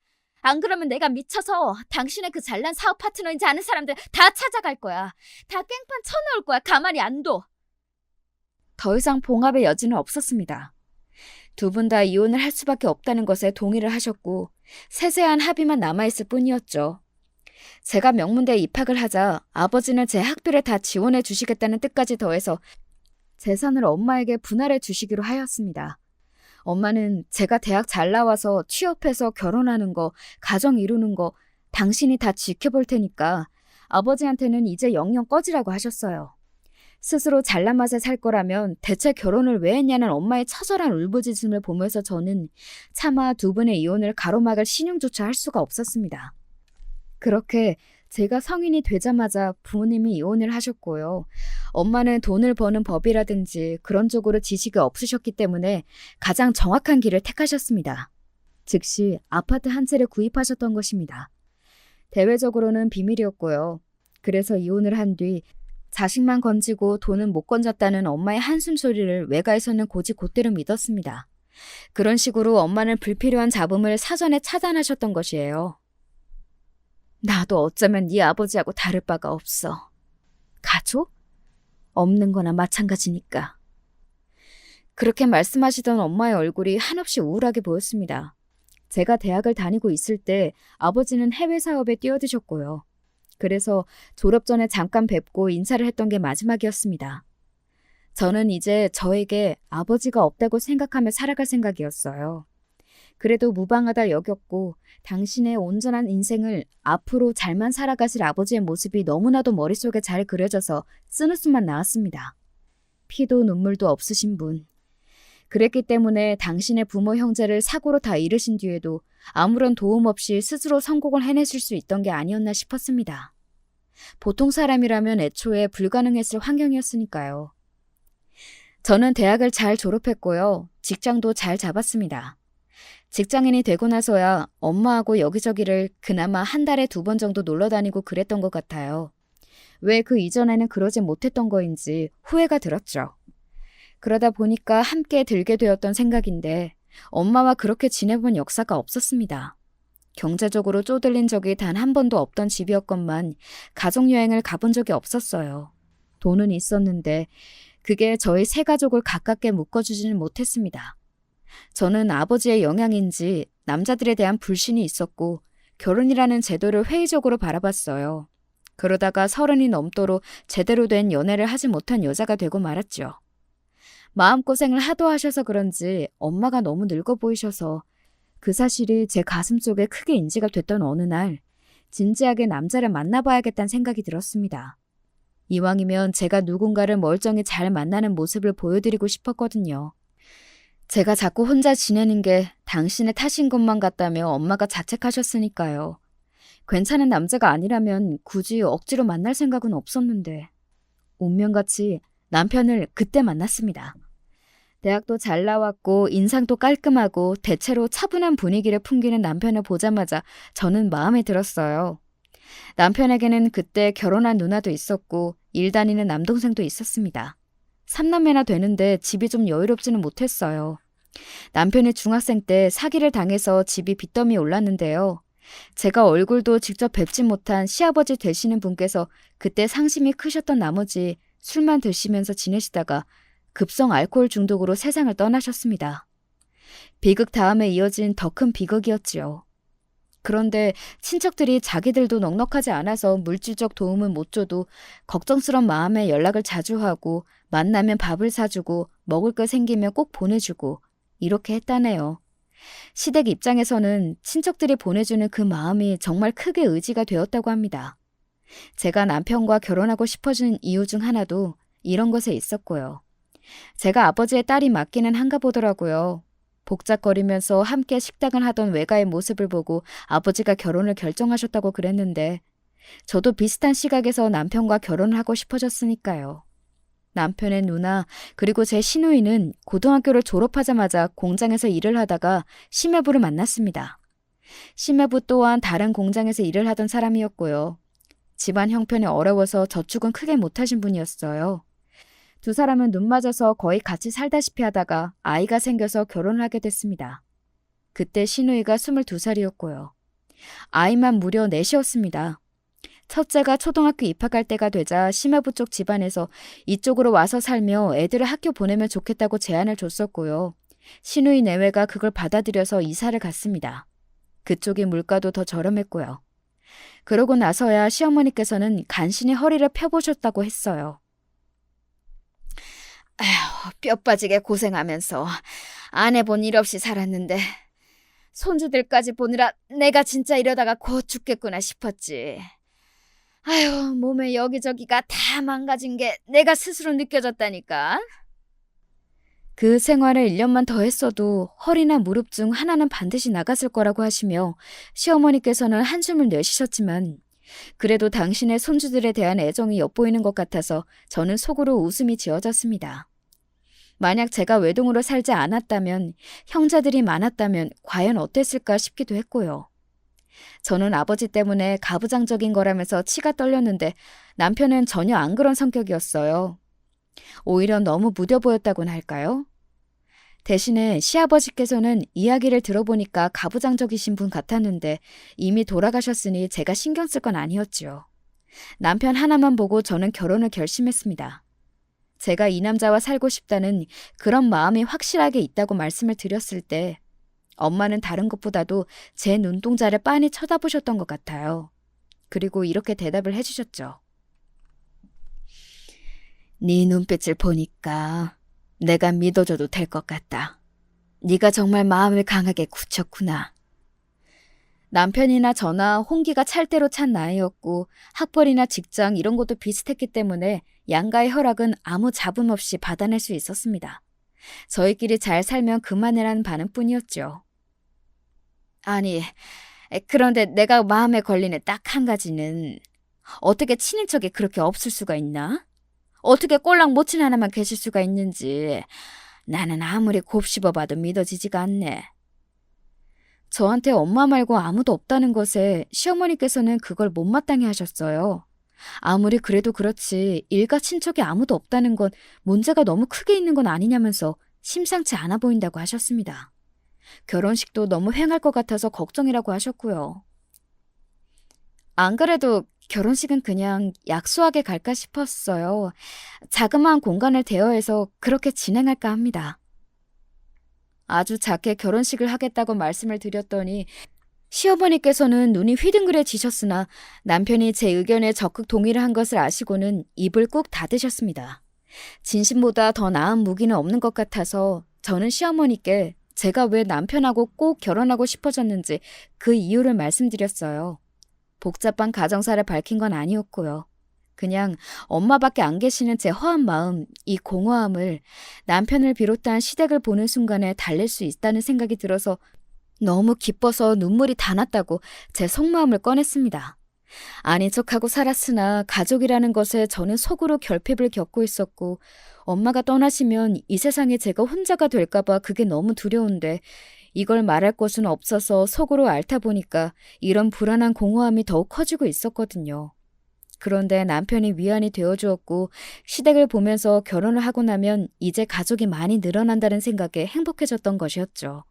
안 그러면 내가 미쳐서 당신의 그 잘난 사업 파트너인지 아는 사람들 다 찾아갈 거야. 다 깽판 쳐놓을 거야. 가만히 안 둬. 더 이상 봉합의 여지는 없었습니다. 두 분 다 이혼을 할 수밖에 없다는 것에 동의를 하셨고 세세한 합의만 남아있을 뿐이었죠. 제가 명문대에 입학을 하자 아버지는 제 학비를 다 지원해 주시겠다는 뜻까지 더해서 재산을 엄마에게 분할해 주시기로 하였습니다. 엄마는 제가 대학 잘 나와서 취업해서 결혼하는 거, 가정 이루는 거 당신이 다 지켜볼 테니까 아버지한테는 이제 영영 꺼지라고 하셨어요. 스스로 잘난 맛에 살 거라면 대체 결혼을 왜 했냐는 엄마의 처절한 울부짖음을 보면서 저는 차마 두 분의 이혼을 가로막을 신용조차 할 수가 없었습니다. 그렇게 제가 성인이 되자마자 부모님이 이혼을 하셨고요. 엄마는 돈을 버는 법이라든지 그런 쪽으로 지식이 없으셨기 때문에 가장 정확한 길을 택하셨습니다. 즉시 아파트 한 채를 구입하셨던 것입니다. 대외적으로는 비밀이었고요. 그래서 이혼을 한 뒤 자식만 건지고 돈은 못 건졌다는 엄마의 한숨 소리를 외가에서는 곧대로 믿었습니다. 그런 식으로 엄마는 불필요한 잡음을 사전에 차단하셨던 것이에요. 나도 어쩌면 네 아버지하고 다를 바가 없어. 가족? 없는 거나 마찬가지니까. 그렇게 말씀하시던 엄마의 얼굴이 한없이 우울하게 보였습니다. 제가 대학을 다니고 있을 때 아버지는 해외 사업에 뛰어드셨고요. 그래서 졸업 전에 잠깐 뵙고 인사를 했던 게 마지막이었습니다. 저는 이제 저에게 아버지가 없다고 생각하며 살아갈 생각이었어요. 그래도 무방하다 여겼고 당신의 온전한 인생을 앞으로 잘만 살아가실 아버지의 모습이 너무나도 머릿속에 잘 그려져서 쓴웃음만 나왔습니다. 피도 눈물도 없으신 분. 그랬기 때문에 당신의 부모 형제를 사고로 다 잃으신 뒤에도 아무런 도움 없이 스스로 성공을 해내실 수 있던 게 아니었나 싶었습니다. 보통 사람이라면 애초에 불가능했을 환경이었으니까요. 저는 대학을 잘 졸업했고요. 직장도 잘 잡았습니다. 직장인이 되고 나서야 엄마하고 여기저기를 그나마 한 달에 2번 정도 놀러 다니고 그랬던 것 같아요. 왜 그 이전에는 그러지 못했던 거인지 후회가 들었죠. 그러다 보니까 함께 들게 되었던 생각인데 엄마와 그렇게 지내본 역사가 없었습니다. 경제적으로 쪼들린 적이 단 한 번도 없던 집이었건만 가족여행을 가본 적이 없었어요. 돈은 있었는데 그게 저희 세 가족을 가깝게 묶어주지는 못했습니다. 저는 아버지의 영향인지 남자들에 대한 불신이 있었고 결혼이라는 제도를 회의적으로 바라봤어요. 그러다가 30이 넘도록 제대로 된 연애를 하지 못한 여자가 되고 말았죠. 마음고생을 하도 하셔서 그런지 엄마가 너무 늙어 보이셔서 그 사실이 제 가슴 속에 크게 인지가 됐던 어느 날 진지하게 남자를 만나봐야겠다는 생각이 들었습니다. 이왕이면 제가 누군가를 멀쩡히 잘 만나는 모습을 보여드리고 싶었거든요. 제가 자꾸 혼자 지내는 게 당신의 탓인 것만 같다며 엄마가 자책하셨으니까요. 괜찮은 남자가 아니라면 굳이 억지로 만날 생각은 없었는데 운명같이 남편을 그때 만났습니다. 대학도 잘 나왔고 인상도 깔끔하고 대체로 차분한 분위기를 풍기는 남편을 보자마자 저는 마음에 들었어요. 남편에게는 그때 결혼한 누나도 있었고 일 다니는 남동생도 있었습니다. 3남매나 되는데 집이 좀 여유롭지는 못했어요. 남편이 중학생 때 사기를 당해서 집이 빚더미에 올랐는데요. 제가 얼굴도 직접 뵙지 못한 시아버지 되시는 분께서 그때 상심이 크셨던 나머지 술만 드시면서 지내시다가 급성 알코올 중독으로 세상을 떠나셨습니다. 비극 다음에 이어진 더 큰 비극이었지요. 그런데 친척들이 자기들도 넉넉하지 않아서 물질적 도움은 못 줘도 걱정스런 마음에 연락을 자주 하고 만나면 밥을 사주고 먹을 거 생기면 꼭 보내주고 이렇게 했다네요. 시댁 입장에서는 친척들이 보내주는 그 마음이 정말 크게 의지가 되었다고 합니다. 제가 남편과 결혼하고 싶어진 이유 중 하나도 이런 것에 있었고요. 제가 아버지의 딸이 맞기는 한가 보더라고요. 복작거리면서 함께 식당을 하던 외가의 모습을 보고 아버지가 결혼을 결정하셨다고 그랬는데 저도 비슷한 시각에서 남편과 결혼을 하고 싶어졌으니까요. 남편의 누나 그리고 제 시누이는 고등학교를 졸업하자마자 공장에서 일을 하다가 심해부를 만났습니다. 심해부 또한 다른 공장에서 일을 하던 사람이었고요. 집안 형편이 어려워서 저축은 크게 못하신 분이었어요. 두 사람은 눈 맞아서 거의 같이 살다시피 하다가 아이가 생겨서 결혼을 하게 됐습니다. 그때 시누이가 22살이었고요. 아이만 무려 넷이었습니다. 첫째가 초등학교 입학할 때가 되자 심해부 쪽 집안에서 이쪽으로 와서 살며 애들을 학교 보내면 좋겠다고 제안을 줬었고요. 시누이 내외가 그걸 받아들여서 이사를 갔습니다. 그쪽이 물가도 더 저렴했고요. 그러고 나서야 시어머니께서는 간신히 허리를 펴보셨다고 했어요. 아휴, 뼈 빠지게 고생하면서 안 해본 일 없이 살았는데 손주들까지 보느라 내가 진짜 이러다가 곧 죽겠구나 싶었지. 아휴, 몸에 여기저기가 다 망가진 게 내가 스스로 느껴졌다니까. 그 생활을 1년만 더 했어도 허리나 무릎 중 하나는 반드시 나갔을 거라고 하시며 시어머니께서는 한숨을 내쉬셨지만 그래도 당신의 손주들에 대한 애정이 엿보이는 것 같아서 저는 속으로 웃음이 지어졌습니다. 만약 제가 외동으로 살지 않았다면, 형제들이 많았다면 과연 어땠을까 싶기도 했고요. 저는 아버지 때문에 가부장적인 거라면서 치가 떨렸는데 남편은 전혀 안 그런 성격이었어요. 오히려 너무 무뎌 보였다고나 할까요? 대신에 시아버지께서는 이야기를 들어보니까 가부장적이신 분 같았는데 이미 돌아가셨으니 제가 신경 쓸 건 아니었지요. 남편 하나만 보고 저는 결혼을 결심했습니다. 제가 이 남자와 살고 싶다는 그런 마음이 확실하게 있다고 말씀을 드렸을 때 엄마는 다른 것보다도 제 눈동자를 빤히 쳐다보셨던 것 같아요. 그리고 이렇게 대답을 해주셨죠. 네 눈빛을 보니까 내가 믿어줘도 될 것 같다. 네가 정말 마음을 강하게 굳혔구나. 남편이나 저나 홍기가 찰 대로 찬 나이였고 학벌이나 직장 이런 것도 비슷했기 때문에 양가의 허락은 아무 잡음 없이 받아낼 수 있었습니다. 저희끼리 잘 살면 그만이라는 반응뿐이었죠. 아니, 그런데 내가 마음에 걸리는 딱 한 가지는 어떻게 친인척이 그렇게 없을 수가 있나? 어떻게 꼴랑 모친 하나만 계실 수가 있는지 나는 아무리 곱씹어봐도 믿어지지가 않네. 저한테 엄마 말고 아무도 없다는 것에 시어머니께서는 그걸 못마땅해 하셨어요. 아무리 그래도 그렇지 일가 친척이 아무도 없다는 건 문제가 너무 크게 있는 건 아니냐면서 심상치 않아 보인다고 하셨습니다. 결혼식도 너무 횡할 것 같아서 걱정이라고 하셨고요. 안 그래도 결혼식은 그냥 약소하게 갈까 싶었어요. 자그마한 공간을 대여해서 그렇게 진행할까 합니다. 아주 작게 결혼식을 하겠다고 말씀을 드렸더니 시어머니께서는 눈이 휘둥그레지셨으나 남편이 제 의견에 적극 동의를 한 것을 아시고는 입을 꾹 닫으셨습니다. 진심보다 더 나은 무기는 없는 것 같아서 저는 시어머니께 제가 왜 남편하고 꼭 결혼하고 싶어졌는지 그 이유를 말씀드렸어요. 복잡한 가정사를 밝힌 건 아니었고요. 그냥 엄마밖에 안 계시는 제 허한 마음, 이 공허함을 남편을 비롯한 시댁을 보는 순간에 달랠 수 있다는 생각이 들어서 너무 기뻐서 눈물이 다 났다고 제 속마음을 꺼냈습니다. 아닌 척하고 살았으나 가족이라는 것에 저는 속으로 결핍을 겪고 있었고 엄마가 떠나시면 이 세상에 제가 혼자가 될까봐 그게 너무 두려운데 이걸 말할 곳은 없어서 속으로 앓다 보니까 이런 불안한 공허함이 더욱 커지고 있었거든요. 그런데 남편이 위안이 되어주었고 시댁을 보면서 결혼을 하고 나면 이제 가족이 많이 늘어난다는 생각에 행복해졌던 것이었죠.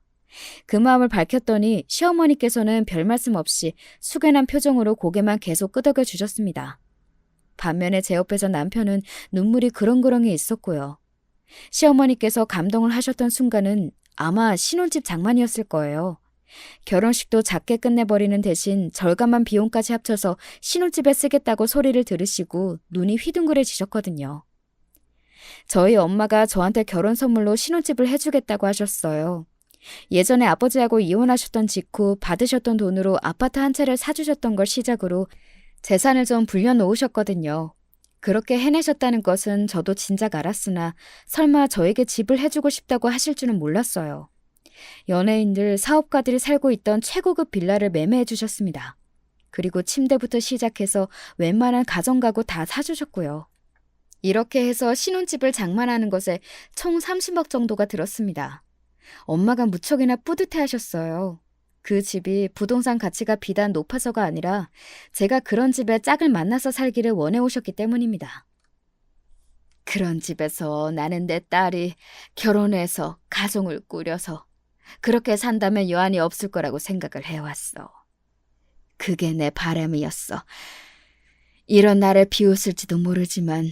그 마음을 밝혔더니 시어머니께서는 별 말씀 없이 숙연한 표정으로 고개만 계속 끄덕여 주셨습니다. 반면에 제 옆에서 남편은 눈물이 그렁그렁이 있었고요. 시어머니께서 감동을 하셨던 순간은 아마 신혼집 장만이었을 거예요. 결혼식도 작게 끝내버리는 대신 절감한 비용까지 합쳐서 신혼집에 쓰겠다고 소리를 들으시고 눈이 휘둥그레지셨거든요. 저희 엄마가 저한테 결혼 선물로 신혼집을 해주겠다고 하셨어요. 예전에 아버지하고 이혼하셨던 직후 받으셨던 돈으로 아파트 한 채를 사주셨던 걸 시작으로 재산을 좀 불려놓으셨거든요. 그렇게 해내셨다는 것은 저도 진작 알았으나 설마 저에게 집을 해주고 싶다고 하실 줄은 몰랐어요. 연예인들, 사업가들이 살고 있던 최고급 빌라를 매매해 주셨습니다. 그리고 침대부터 시작해서 웬만한 가정가구 다 사주셨고요. 이렇게 해서 신혼집을 장만하는 것에 총 30억 정도가 들었습니다. 엄마가 무척이나 뿌듯해 하셨어요. 그 집이 부동산 가치가 비단 높아서가 아니라 제가 그런 집에 짝을 만나서 살기를 원해 오셨기 때문입니다. 그런 집에서 나는 내 딸이 결혼해서 가정을 꾸려서 그렇게 산다면 여한이 없을 거라고 생각을 해왔어. 그게 내 바람이었어. 이런 나를 비웃을지도 모르지만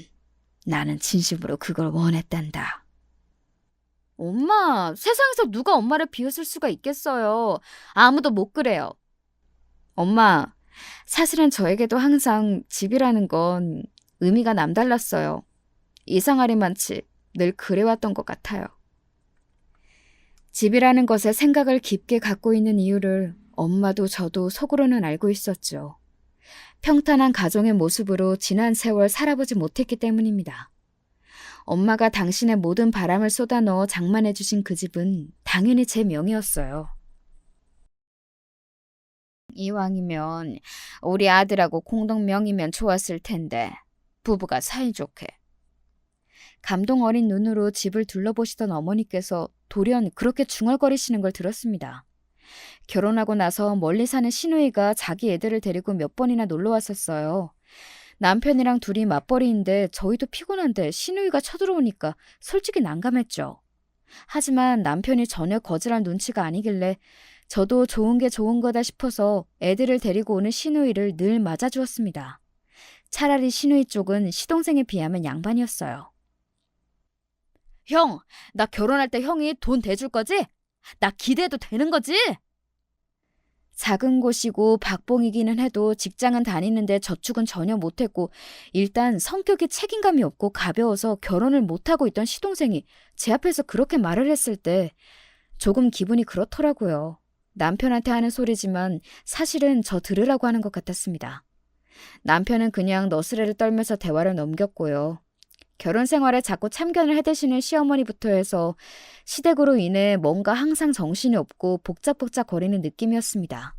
나는 진심으로 그걸 원했단다. 엄마, 세상에서 누가 엄마를 비웃을 수가 있겠어요. 아무도 못 그래요. 엄마, 사실은 저에게도 항상 집이라는 건 의미가 남달랐어요. 이상하리만치 늘 그래왔던 것 같아요. 집이라는 것에 생각을 깊게 갖고 있는 이유를 엄마도 저도 속으로는 알고 있었죠. 평탄한 가정의 모습으로 지난 세월 살아보지 못했기 때문입니다. 엄마가 당신의 모든 바람을 쏟아넣어 장만해 주신 그 집은 당연히 제 명이었어요. 이왕이면 우리 아들하고 공동 명이면 좋았을 텐데 부부가 사이좋게. 감동 어린 눈으로 집을 둘러보시던 어머니께서 돌연 그렇게 중얼거리시는 걸 들었습니다. 결혼하고 나서 멀리 사는 시누이가 자기 애들을 데리고 몇 번이나 놀러 왔었어요. 남편이랑 둘이 맞벌이인데 저희도 피곤한데 시누이가 쳐들어오니까 솔직히 난감했죠. 하지만 남편이 전혀 거절할 눈치가 아니길래 저도 좋은 게 좋은 거다 싶어서 애들을 데리고 오는 시누이를 늘 맞아주었습니다. 차라리 시누이 쪽은 시동생에 비하면 양반이었어요. 형, 나 결혼할 때 형이 돈 대줄 거지? 나 기대해도 되는 거지? 작은 곳이고 박봉이기는 해도 직장은 다니는데 저축은 전혀 못했고 일단 성격이 책임감이 없고 가벼워서 결혼을 못하고 있던 시동생이 제 앞에서 그렇게 말을 했을 때 조금 기분이 그렇더라고요. 남편한테 하는 소리지만 사실은 저 들으라고 하는 것 같았습니다. 남편은 그냥 너스레를 떨면서 대화를 넘겼고요. 결혼 생활에 자꾸 참견을 해대시는 시어머니부터 해서 시댁으로 인해 뭔가 항상 정신이 없고 복작복작 거리는 느낌이었습니다.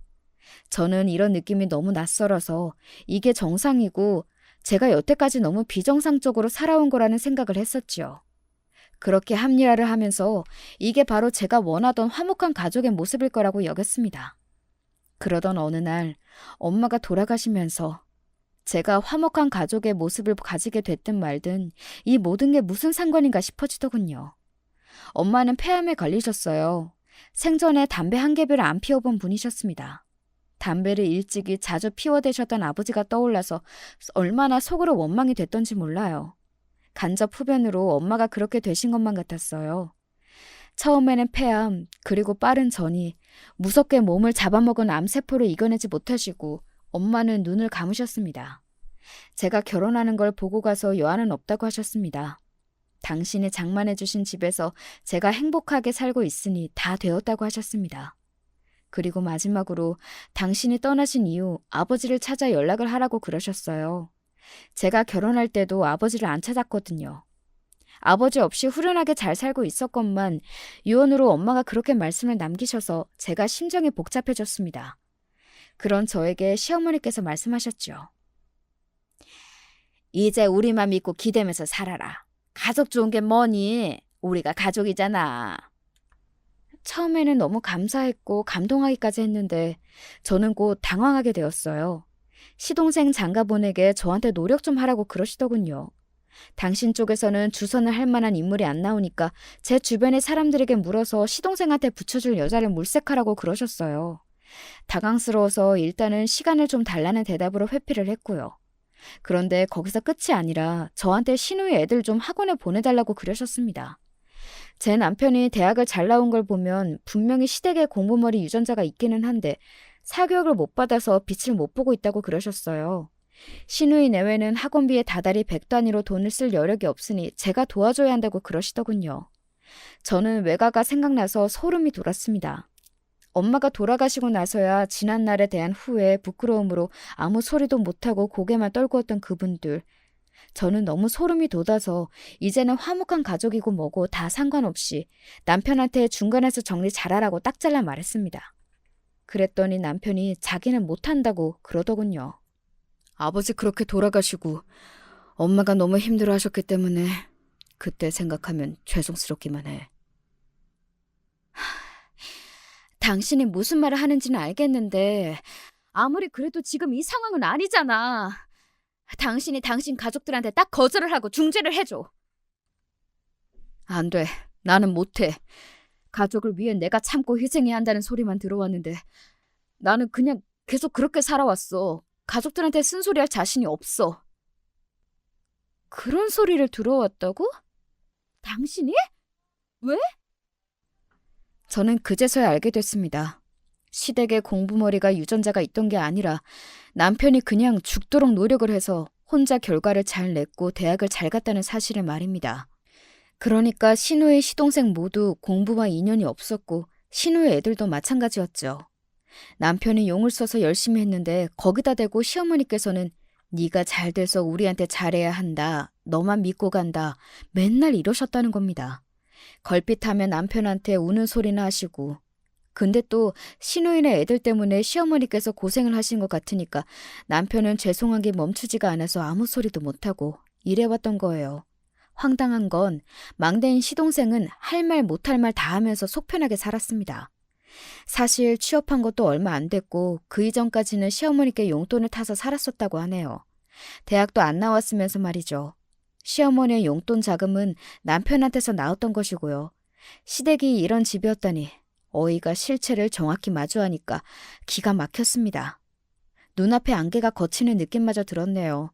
저는 이런 느낌이 너무 낯설어서 이게 정상이고 제가 여태까지 너무 비정상적으로 살아온 거라는 생각을 했었지요. 그렇게 합리화를 하면서 이게 바로 제가 원하던 화목한 가족의 모습일 거라고 여겼습니다. 그러던 어느 날 엄마가 돌아가시면서 제가 화목한 가족의 모습을 가지게 됐든 말든 이 모든 게 무슨 상관인가 싶어지더군요. 엄마는 폐암에 걸리셨어요. 생전에 담배 한 개비를 안 피워본 분이셨습니다. 담배를 일찍이 자주 피워대셨던 아버지가 떠올라서 얼마나 속으로 원망이 됐던지 몰라요. 간접 흡연으로 엄마가 그렇게 되신 것만 같았어요. 처음에는 폐암, 그리고 빠른 전이, 무섭게 몸을 잡아먹은 암세포를 이겨내지 못하시고 엄마는 눈을 감으셨습니다. 제가 결혼하는 걸 보고 가서 여한은 없다고 하셨습니다. 당신이 장만해 주신 집에서 제가 행복하게 살고 있으니 다 되었다고 하셨습니다. 그리고 마지막으로 당신이 떠나신 이후 아버지를 찾아 연락을 하라고 그러셨어요. 제가 결혼할 때도 아버지를 안 찾았거든요. 아버지 없이 후련하게 잘 살고 있었건만 유언으로 엄마가 그렇게 말씀을 남기셔서 제가 심정이 복잡해졌습니다. 그런 저에게 시어머니께서 말씀하셨죠. 이제 우리만 믿고 기대면서 살아라. 가족 좋은 게 뭐니? 우리가 가족이잖아. 처음에는 너무 감사했고 감동하기까지 했는데 저는 곧 당황하게 되었어요. 시동생 장가분에게 저한테 노력 좀 하라고 그러시더군요. 당신 쪽에서는 주선을 할 만한 인물이 안 나오니까 제 주변의 사람들에게 물어서 시동생한테 붙여줄 여자를 물색하라고 그러셨어요. 당황스러워서 일단은 시간을 좀 달라는 대답으로 회피를 했고요. 그런데 거기서 끝이 아니라 저한테 시누이 애들 좀 학원에 보내달라고 그러셨습니다. 제 남편이 대학을 잘 나온 걸 보면 분명히 시댁에 공부머리 유전자가 있기는 한데 사교육을 못 받아서 빛을 못 보고 있다고 그러셨어요. 시누이 내외는 학원비에 다달이 100단위로 돈을 쓸 여력이 없으니 제가 도와줘야 한다고 그러시더군요. 저는 외가가 생각나서 소름이 돋았습니다. 엄마가 돌아가시고 나서야 지난 날에 대한 후회, 부끄러움으로 아무 소리도 못하고 고개만 떨구었던 그분들. 저는 너무 소름이 돋아서 이제는 화목한 가족이고 뭐고 다 상관없이 남편한테 중간에서 정리 잘하라고 딱 잘라 말했습니다. 그랬더니 남편이 자기는 못한다고 그러더군요. 아버지 그렇게 돌아가시고 엄마가 너무 힘들어하셨기 때문에 그때 생각하면 죄송스럽기만 해. 당신이 무슨 말을 하는지는 알겠는데 아무리 그래도 지금 이 상황은 아니잖아. 당신이 당신 가족들한테 딱 거절을 하고 중재를 해줘. 안 돼. 나는 못해. 가족을 위해 내가 참고 희생해야 한다는 소리만 들어왔는데 나는 그냥 계속 그렇게 살아왔어. 가족들한테 쓴소리할 자신이 없어. 그런 소리를 들어왔다고? 당신이? 왜? 저는 그제서야 알게 됐습니다. 시댁에 공부머리가 유전자가 있던 게 아니라 남편이 그냥 죽도록 노력을 해서 혼자 결과를 잘 냈고 대학을 잘 갔다는 사실을 말입니다. 그러니까 신우의 시동생 모두 공부와 인연이 없었고 신우의 애들도 마찬가지였죠. 남편이 용을 써서 열심히 했는데 거기다 대고 시어머니께서는 네가 잘 돼서 우리한테 잘해야 한다. 너만 믿고 간다. 맨날 이러셨다는 겁니다. 걸핏하면 남편한테 우는 소리나 하시고 근데 또 신우이네 애들 때문에 시어머니께서 고생을 하신 것 같으니까 남편은 죄송한 게 멈추지가 않아서 아무 소리도 못하고 이래왔던 거예요. 황당한 건 막내인 시동생은 할 말 못할 말 다 하면서 속편하게 살았습니다. 사실 취업한 것도 얼마 안 됐고 그 이전까지는 시어머니께 용돈을 타서 살았었다고 하네요. 대학도 안 나왔으면서 말이죠. 시어머니의 용돈 자금은 남편한테서 나왔던 것이고요. 시댁이 이런 집이었다니 어이가 실체를 정확히 마주하니까 기가 막혔습니다. 눈앞에 안개가 걷히는 느낌마저 들었네요.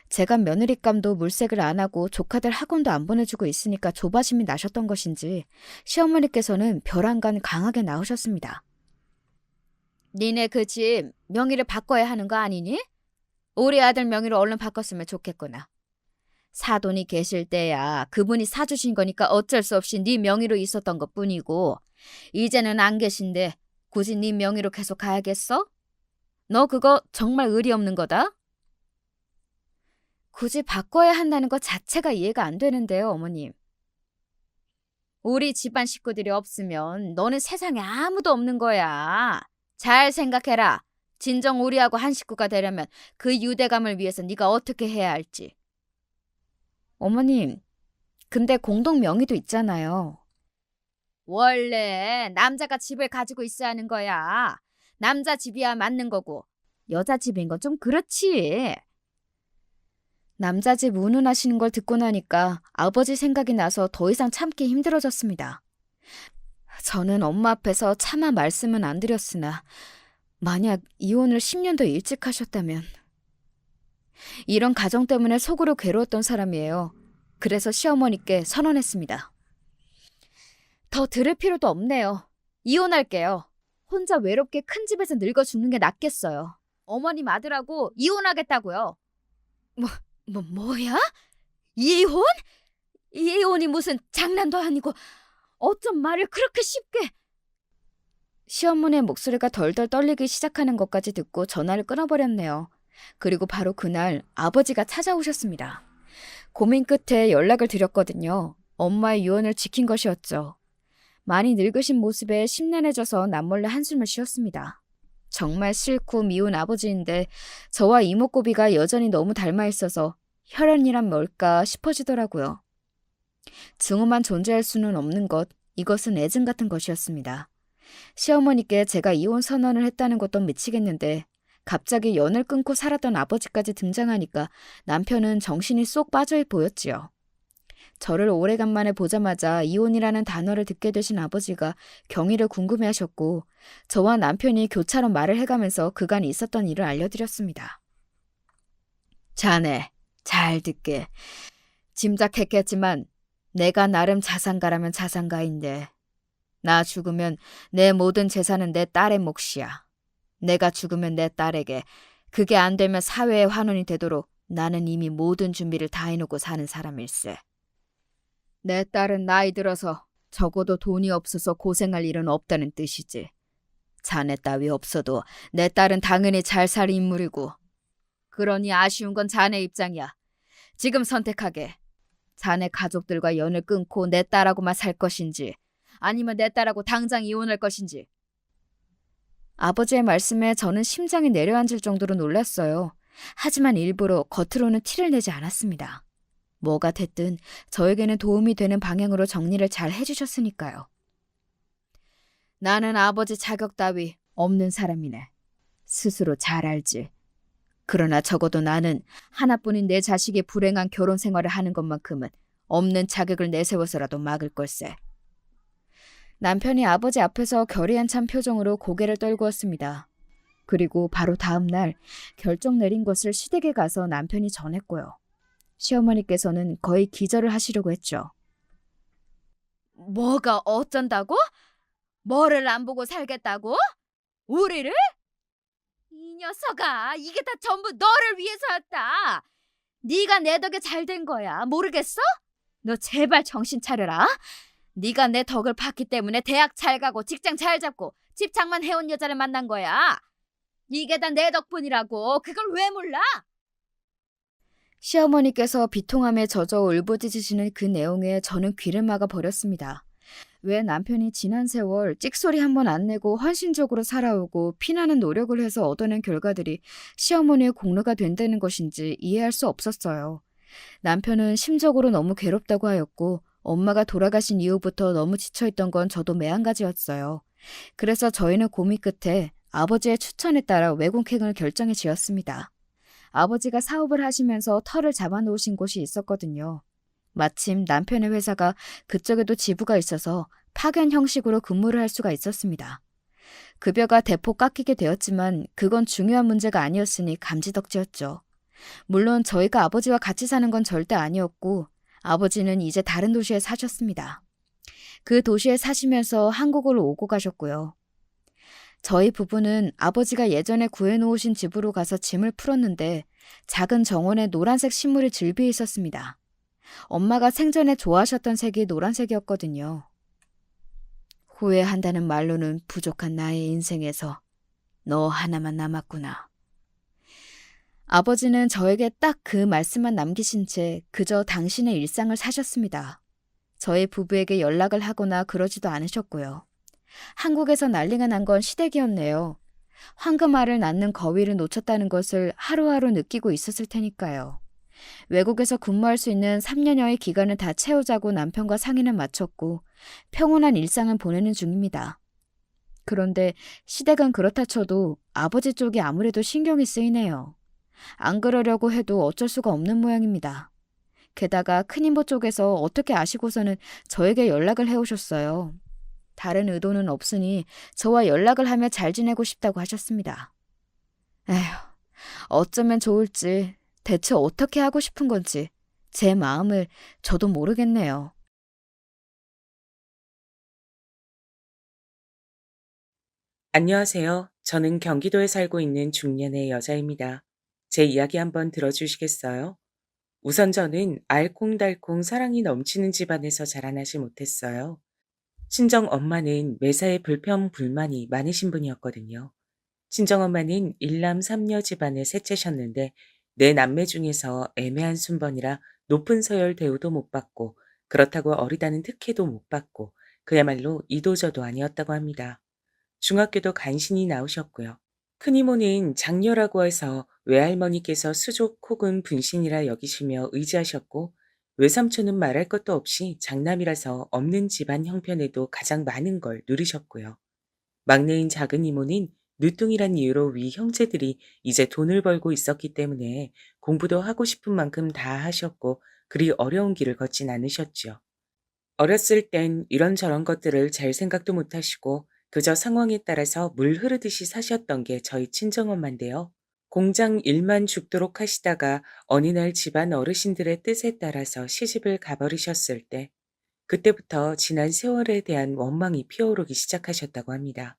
제가 며느리감도 물색을 안 하고 조카들 학원도 안 보내주고 있으니까 조바심이 나셨던 것인지 시어머니께서는 벼랑간 강하게 나오셨습니다. 니네 그 집 명의를 바꿔야 하는 거 아니니? 우리 아들 명의로 얼른 바꿨으면 좋겠구나. 사돈이 계실 때야 그분이 사주신 거니까 어쩔 수 없이 네 명의로 있었던 것뿐이고 이제는 안 계신데 굳이 네 명의로 계속 가야겠어? 너 그거 정말 의리 없는 거다? 굳이 바꿔야 한다는 것 자체가 이해가 안 되는데요, 어머님. 우리 집안 식구들이 없으면 너는 세상에 아무도 없는 거야. 잘 생각해라. 진정 우리하고 한 식구가 되려면 그 유대감을 위해서 네가 어떻게 해야 할지. 어머님, 근데 공동 명의도 있잖아요. 원래 남자가 집을 가지고 있어야 하는 거야. 남자 집이야 맞는 거고 여자 집인 건 좀 그렇지. 남자 집 운운하시는 걸 듣고 나니까 아버지 생각이 나서 더 이상 참기 힘들어졌습니다. 저는 엄마 앞에서 차마 말씀은 안 드렸으나 만약 이혼을 10년도 일찍 하셨다면 이런 가정 때문에 속으로 괴로웠던 사람이에요. 그래서 시어머니께 선언했습니다. 더 들을 필요도 없네요. 이혼할게요. 혼자 외롭게 큰 집에서 늙어 죽는 게 낫겠어요. 어머님 아들하고 이혼하겠다고요. 뭐야? 이혼? 이혼이 무슨 장난도 아니고 어쩜 말을 그렇게 쉽게... 시어머니의 목소리가 덜덜 떨리기 시작하는 것까지 듣고 전화를 끊어버렸네요. 그리고 바로 그날 아버지가 찾아오셨습니다. 고민 끝에 연락을 드렸거든요. 엄마의 유언을 지킨 것이었죠. 많이 늙으신 모습에 심란해져서 남몰래 한숨을 쉬었습니다. 정말 싫고 미운 아버지인데 저와 이목구비가 여전히 너무 닮아 있어서 혈연이란 뭘까 싶어지더라고요. 증오만 존재할 수는 없는 것, 이것은 애증 같은 것이었습니다. 시어머니께 제가 이혼 선언을 했다는 것도 미치겠는데 갑자기 연을 끊고 살았던 아버지까지 등장하니까 남편은 정신이 쏙 빠져 보였지요. 저를 오래간만에 보자마자 이혼이라는 단어를 듣게 되신 아버지가 경위를 궁금해하셨고 저와 남편이 교차로 말을 해가면서 그간 있었던 일을 알려드렸습니다. 자네, 잘 듣게. 짐작했겠지만 내가 나름 자산가라면 자산가인데 나 죽으면 내 모든 재산은 내 딸의 몫이야. 내가 죽으면 내 딸에게, 그게 안 되면 사회의 환원이 되도록 나는 이미 모든 준비를 다 해놓고 사는 사람일세. 내 딸은 나이 들어서 적어도 돈이 없어서 고생할 일은 없다는 뜻이지. 자네 따위 없어도 내 딸은 당연히 잘 살 인물이고. 그러니 아쉬운 건 자네 입장이야. 지금 선택하게. 자네 가족들과 연을 끊고 내 딸하고만 살 것인지 아니면 내 딸하고 당장 이혼할 것인지. 아버지의 말씀에 저는 심장이 내려앉을 정도로 놀랐어요. 하지만 일부러 겉으로는 티를 내지 않았습니다. 뭐가 됐든 저에게는 도움이 되는 방향으로 정리를 잘 해주셨으니까요. 나는 아버지 자격 따위 없는 사람이네. 스스로 잘 알지. 그러나 적어도 나는 하나뿐인 내 자식의 불행한 결혼 생활을 하는 것만큼은 없는 자격을 내세워서라도 막을 걸세. 남편이 아버지 앞에서 결의 한찬 표정으로 고개를 떨구었습니다. 그리고 바로 다음 날 결정 내린 것을 시댁에 가서 남편이 전했고요. 시어머니께서는 거의 기절을 하시려고 했죠. 뭐가 어쩐다고? 뭐를 안 보고 살겠다고? 우리를? 이 녀석아, 이게 다 전부 너를 위해서였다. 네가 내 덕에 잘 된 거야. 모르겠어? 너 제발 정신 차려라. 네가 내 덕을 봤기 때문에 대학 잘 가고 직장 잘 잡고 집착만 해온 여자를 만난 거야. 이게 다 내 덕분이라고. 그걸 왜 몰라? 시어머니께서 비통함에 젖어 울부짖으시는 그 내용에 저는 귀를 막아 버렸습니다. 왜 남편이 지난 세월 찍소리 한 번 안 내고 헌신적으로 살아오고 피나는 노력을 해서 얻어낸 결과들이 시어머니의 공로가 된다는 것인지 이해할 수 없었어요. 남편은 심적으로 너무 괴롭다고 하였고 엄마가 돌아가신 이후부터 너무 지쳐있던 건 저도 매한가지였어요. 그래서 저희는 고민 끝에 아버지의 추천에 따라 외국행을 결정해 지었습니다. 아버지가 사업을 하시면서 터를 잡아놓으신 곳이 있었거든요. 마침 남편의 회사가 그쪽에도 지부가 있어서 파견 형식으로 근무를 할 수가 있었습니다. 급여가 대폭 깎이게 되었지만 그건 중요한 문제가 아니었으니 감지덕지였죠. 물론 저희가 아버지와 같이 사는 건 절대 아니었고 아버지는 이제 다른 도시에 사셨습니다. 그 도시에 사시면서 한국을 오고 가셨고요. 저희 부부는 아버지가 예전에 구해놓으신 집으로 가서 짐을 풀었는데 작은 정원에 노란색 식물이 즐비해 있었습니다. 엄마가 생전에 좋아하셨던 색이 노란색이었거든요. 후회한다는 말로는 부족한 나의 인생에서 너 하나만 남았구나. 아버지는 저에게 딱 그 말씀만 남기신 채 그저 당신의 일상을 사셨습니다. 저희 부부에게 연락을 하거나 그러지도 않으셨고요. 한국에서 난리가 난 건 시댁이었네요. 황금알을 낳는 거위를 놓쳤다는 것을 하루하루 느끼고 있었을 테니까요. 외국에서 근무할 수 있는 3년여의 기간을 다 채우자고 남편과 상의는 마쳤고 평온한 일상을 보내는 중입니다. 그런데 시댁은 그렇다 쳐도 아버지 쪽이 아무래도 신경이 쓰이네요. 안 그러려고 해도 어쩔 수가 없는 모양입니다. 게다가 큰이모 쪽에서 어떻게 아시고서는 저에게 연락을 해오셨어요. 다른 의도는 없으니 저와 연락을 하며 잘 지내고 싶다고 하셨습니다. 에휴, 어쩌면 좋을지, 대체 어떻게 하고 싶은 건지 제 마음을 저도 모르겠네요. 안녕하세요. 저는 경기도에 살고 있는 중년의 여자입니다. 제 이야기 한번 들어주시겠어요? 우선 저는 알콩달콩 사랑이 넘치는 집안에서 자라나지 못했어요. 친정 엄마는 매사에 불평불만이 많으신 분이었거든요. 친정 엄마는 일남 삼녀 집안의 셋째셨는데 네 남매 중에서 애매한 순번이라 높은 서열 대우도 못 받고 그렇다고 어리다는 특혜도 못 받고 그야말로 이도저도 아니었다고 합니다. 중학교도 간신히 나오셨고요. 큰이모는 장녀라고 해서 외할머니께서 수족 혹은 분신이라 여기시며 의지하셨고 외삼촌은 말할 것도 없이 장남이라서 없는 집안 형편에도 가장 많은 걸 누리셨고요. 막내인 작은 이모는 늦둥이란 이유로 위 형제들이 이제 돈을 벌고 있었기 때문에 공부도 하고 싶은 만큼 다 하셨고 그리 어려운 길을 걷진 않으셨죠. 어렸을 땐 이런저런 것들을 잘 생각도 못 하시고 그저 상황에 따라서 물 흐르듯이 사셨던 게 저희 친정엄마인데요. 공장 일만 죽도록 하시다가 어느 날 집안 어르신들의 뜻에 따라서 시집을 가버리셨을 때 그때부터 지난 세월에 대한 원망이 피어오르기 시작하셨다고 합니다.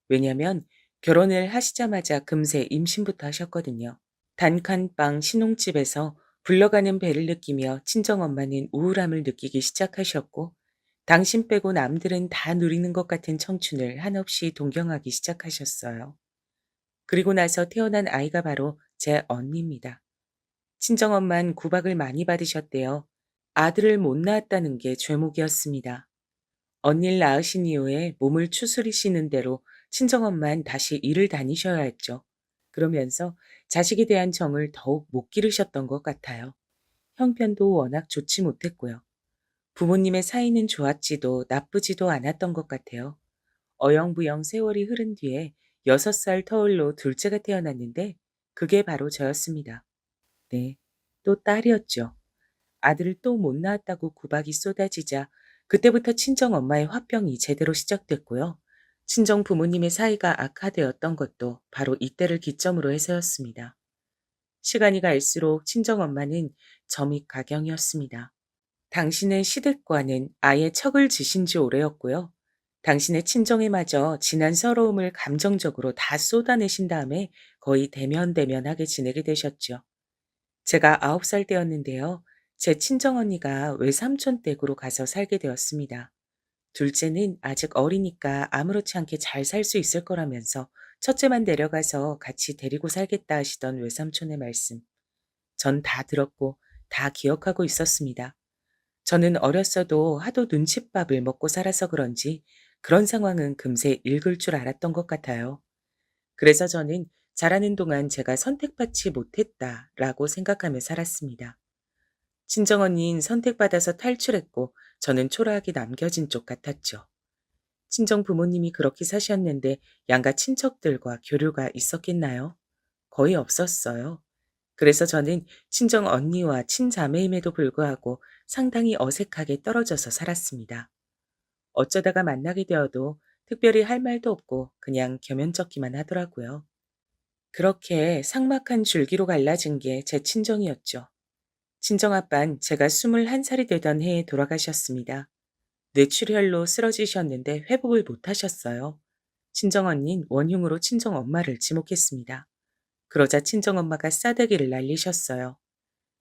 왜냐하면 결혼을 하시자마자 금세 임신부터 하셨거든요. 단칸방 신혼집에서 굴러가는 배를 느끼며 친정엄마는 우울함을 느끼기 시작하셨고 당신 빼고 남들은 다 누리는 것 같은 청춘을 한없이 동경하기 시작하셨어요. 그리고 나서 태어난 아이가 바로 제 언니입니다. 친정엄만 구박을 많이 받으셨대요. 아들을 못 낳았다는 게 죄목이었습니다. 언니를 낳으신 이후에 몸을 추스리시는 대로 친정엄만 다시 일을 다니셔야 했죠. 그러면서 자식에 대한 정을 더욱 못 기르셨던 것 같아요. 형편도 워낙 좋지 못했고요. 부모님의 사이는 좋았지도 나쁘지도 않았던 것 같아요. 어영부영 세월이 흐른 뒤에 6살 터울로 둘째가 태어났는데 그게 바로 저였습니다. 네, 또 딸이었죠. 아들을 또 못 낳았다고 구박이 쏟아지자 그때부터 친정 엄마의 화병이 제대로 시작됐고요. 친정 부모님의 사이가 악화되었던 것도 바로 이때를 기점으로 해서였습니다. 시간이 갈수록 친정 엄마는 점이 가경이었습니다. 당신의 시댁과는 아예 척을 지신 지 오래였고요. 당신의 친정에마저 지난 서러움을 감정적으로 다 쏟아내신 다음에 거의 대면대면하게 지내게 되셨죠. 제가 9살 때였는데요. 제 친정언니가 외삼촌 댁으로 가서 살게 되었습니다. 둘째는 아직 어리니까 아무렇지 않게 잘 살 수 있을 거라면서 첫째만 데려가서 같이 데리고 살겠다 하시던 외삼촌의 말씀. 전 다 들었고 다 기억하고 있었습니다. 저는 어렸어도 하도 눈칫밥을 먹고 살아서 그런지 그런 상황은 금세 읽을 줄 알았던 것 같아요. 그래서 저는 자라는 동안 제가 선택받지 못했다라고 생각하며 살았습니다. 친정언니는 선택받아서 탈출했고 저는 초라하게 남겨진 쪽 같았죠. 친정 부모님이 그렇게 사셨는데 양가 친척들과 교류가 있었겠나요? 거의 없었어요. 그래서 저는 친정 언니와 친자매임에도 불구하고 상당히 어색하게 떨어져서 살았습니다. 어쩌다가 만나게 되어도 특별히 할 말도 없고 그냥 겸연쩍기만 하더라고요. 그렇게 삭막한 줄기로 갈라진 게 제 친정이었죠. 친정아빤 제가 21살이 되던 해에 돌아가셨습니다. 뇌출혈로 쓰러지셨는데 회복을 못 하셨어요. 친정언닌 원흉으로 친정엄마를 지목했습니다. 그러자 친정엄마가 싸대기를 날리셨어요.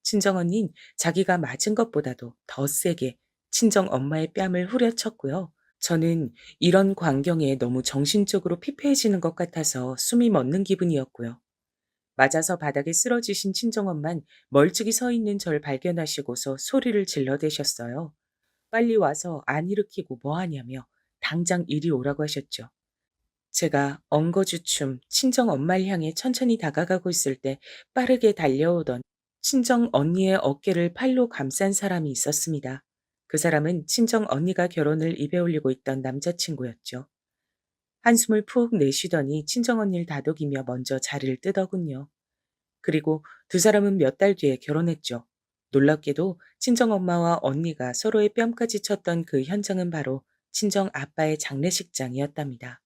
친정언닌 자기가 맞은 것보다도 더 세게 친정엄마의 뺨을 후려쳤고요. 저는 이런 광경에 너무 정신적으로 피폐해지는 것 같아서 숨이 멎는 기분이었고요. 맞아서 바닥에 쓰러지신 친정엄만 멀찍이 서 있는 절 발견하시고서 소리를 질러대셨어요. 빨리 와서 안 일으키고 뭐 하냐며 당장 이리 오라고 하셨죠. 제가 엉거주춤 친정 엄마를 향해 천천히 다가가고 있을 때 빠르게 달려오던 친정 언니의 어깨를 팔로 감싼 사람이 있었습니다. 그 사람은 친정 언니가 결혼을 입에 올리고 있던 남자친구였죠. 한숨을 푹 내쉬더니 친정 언니를 다독이며 먼저 자리를 뜨더군요. 그리고 두 사람은 몇 달 뒤에 결혼했죠. 놀랍게도 친정엄마와 언니가 서로의 뺨까지 쳤던 그 현장은 바로 친정 아빠의 장례식장이었답니다.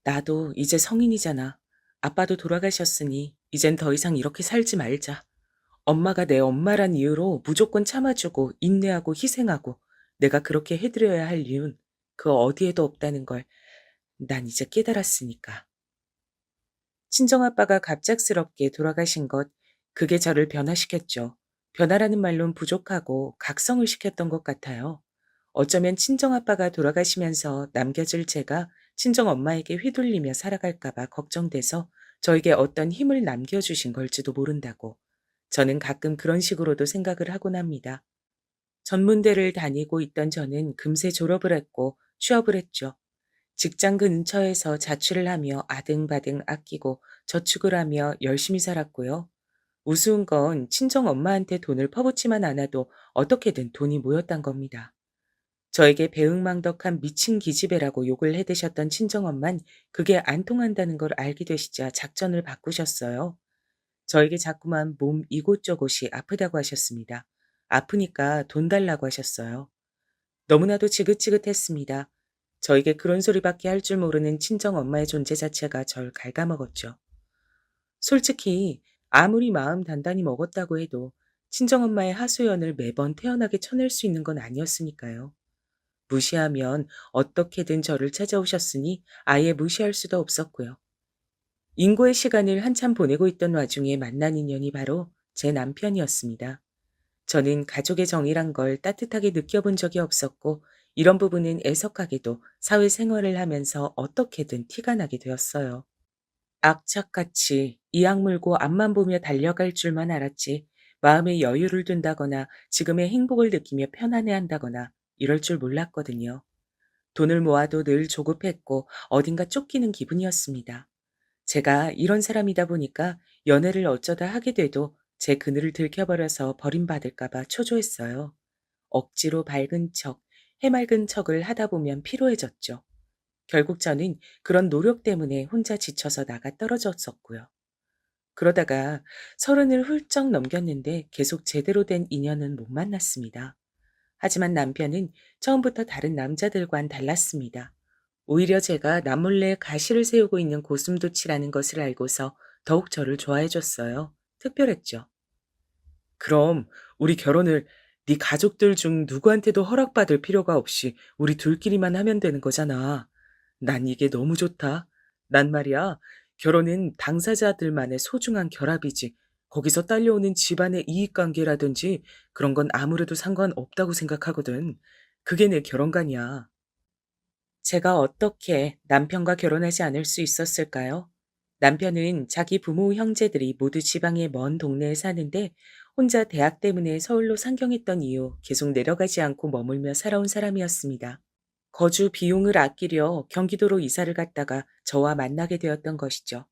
나도 이제 성인이잖아. 아빠도 돌아가셨으니 이젠 더 이상 이렇게 살지 말자. 엄마가 내 엄마란 이유로 무조건 참아주고 인내하고 희생하고 내가 그렇게 해드려야 할 이유는 그 어디에도 없다는 걸 난 이제 깨달았으니까. 친정아빠가 갑작스럽게 돌아가신 것, 그게 저를 변화시켰죠. 변화라는 말론 부족하고 각성을 시켰던 것 같아요. 어쩌면 친정아빠가 돌아가시면서 남겨질 제가 친정엄마에게 휘둘리며 살아갈까봐 걱정돼서 저에게 어떤 힘을 남겨주신 걸지도 모른다고. 저는 가끔 그런 식으로도 생각을 하곤 합니다. 전문대를 다니고 있던 저는 금세 졸업을 했고 취업을 했죠. 직장 근처에서 자취를 하며 아등바등 아끼고 저축을 하며 열심히 살았고요. 우스운 건 친정 엄마한테 돈을 퍼붓지만 않아도 어떻게든 돈이 모였단 겁니다. 저에게 배응망덕한 미친 기집애라고 욕을 해대셨던 친정엄만 그게 안 통한다는 걸 알게 되시자 작전을 바꾸셨어요. 저에게 자꾸만 몸 이곳저곳이 아프다고 하셨습니다. 아프니까 돈 달라고 하셨어요. 너무나도 지긋지긋했습니다. 저에게 그런 소리밖에 할 줄 모르는 친정엄마의 존재 자체가 절 갉아먹었죠. 솔직히 아무리 마음 단단히 먹었다고 해도 친정엄마의 하소연을 매번 태연하게 쳐낼 수 있는 건 아니었으니까요. 무시하면 어떻게든 저를 찾아오셨으니 아예 무시할 수도 없었고요. 인고의 시간을 한참 보내고 있던 와중에 만난 인연이 바로 제 남편이었습니다. 저는 가족의 정이란 걸 따뜻하게 느껴본 적이 없었고 이런 부분은 애석하게도 사회생활을 하면서 어떻게든 티가 나게 되었어요. 악착같이 이악 물고 앞만 보며 달려갈 줄만 알았지 마음의 여유를 둔다거나 지금의 행복을 느끼며 편안해한다거나 이럴 줄 몰랐거든요. 돈을 모아도 늘 조급했고 어딘가 쫓기는 기분이었습니다. 제가 이런 사람이다 보니까 연애를 어쩌다 하게 돼도 제 그늘을 들켜버려서 버림받을까 봐 초조했어요. 억지로 밝은 척, 해맑은 척을 하다 보면 피로해졌죠. 결국 저는 그런 노력 때문에 혼자 지쳐서 나가 떨어졌었고요. 그러다가 서른을 훌쩍 넘겼는데 계속 제대로 된 인연은 못 만났습니다. 하지만 남편은 처음부터 다른 남자들과는 달랐습니다. 오히려 제가 남몰래 가시를 세우고 있는 고슴도치라는 것을 알고서 더욱 저를 좋아해 줬어요. 특별했죠. 그럼 우리 결혼을 네 가족들 중 누구한테도 허락받을 필요가 없이 우리 둘끼리만 하면 되는 거잖아. 난 이게 너무 좋다. 난 말이야, 결혼은 당사자들만의 소중한 결합이지. 거기서 딸려오는 집안의 이익관계라든지 그런 건 아무래도 상관없다고 생각하거든. 그게 내 결혼관이야. 제가 어떻게 남편과 결혼하지 않을 수 있었을까요? 남편은 자기 부모 형제들이 모두 지방의 먼 동네에 사는데 혼자 대학 때문에 서울로 상경했던 이후 계속 내려가지 않고 머물며 살아온 사람이었습니다. 거주 비용을 아끼려 경기도로 이사를 갔다가 저와 만나게 되었던 것이죠.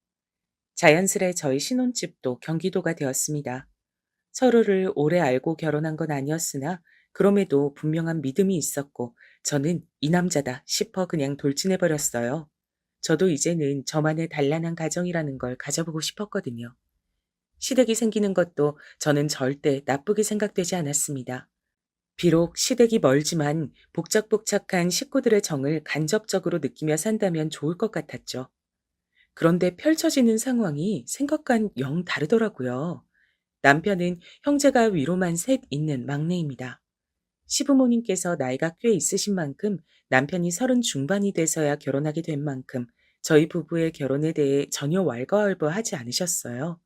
자연스레 저희 신혼집도 경기도가 되었습니다. 서로를 오래 알고 결혼한 건 아니었으나 그럼에도 분명한 믿음이 있었고 저는 이 남자다 싶어 그냥 돌진해 버렸어요. 저도 이제는 저만의 단란한 가정이라는 걸 가져보고 싶었거든요. 시댁이 생기는 것도 저는 절대 나쁘게 생각되지 않았습니다. 비록 시댁이 멀지만 복작복작한 식구들의 정을 간접적으로 느끼며 산다면 좋을 것 같았죠. 그런데 펼쳐지는 상황이 생각과는 영 다르더라고요. 남편은 형제가 위로만 셋 있는 막내입니다. 시부모님께서 나이가 꽤 있으신 만큼 남편이 30 중반이 돼서야 결혼하게 된 만큼 저희 부부의 결혼에 대해 전혀 왈가왈부하지 않으셨어요.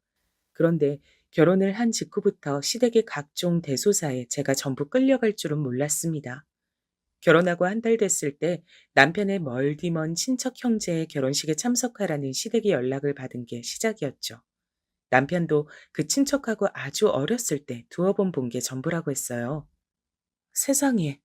그런데 결혼을 한 직후부터 시댁의 각종 대소사에 제가 전부 끌려갈 줄은 몰랐습니다. 결혼하고 한 달 됐을 때 남편의 멀디먼 친척 형제의 결혼식에 참석하라는 시댁의 연락을 받은 게 시작이었죠. 남편도 그 친척하고 아주 어렸을 때 두어 번 본 게 전부라고 했어요. 세상에,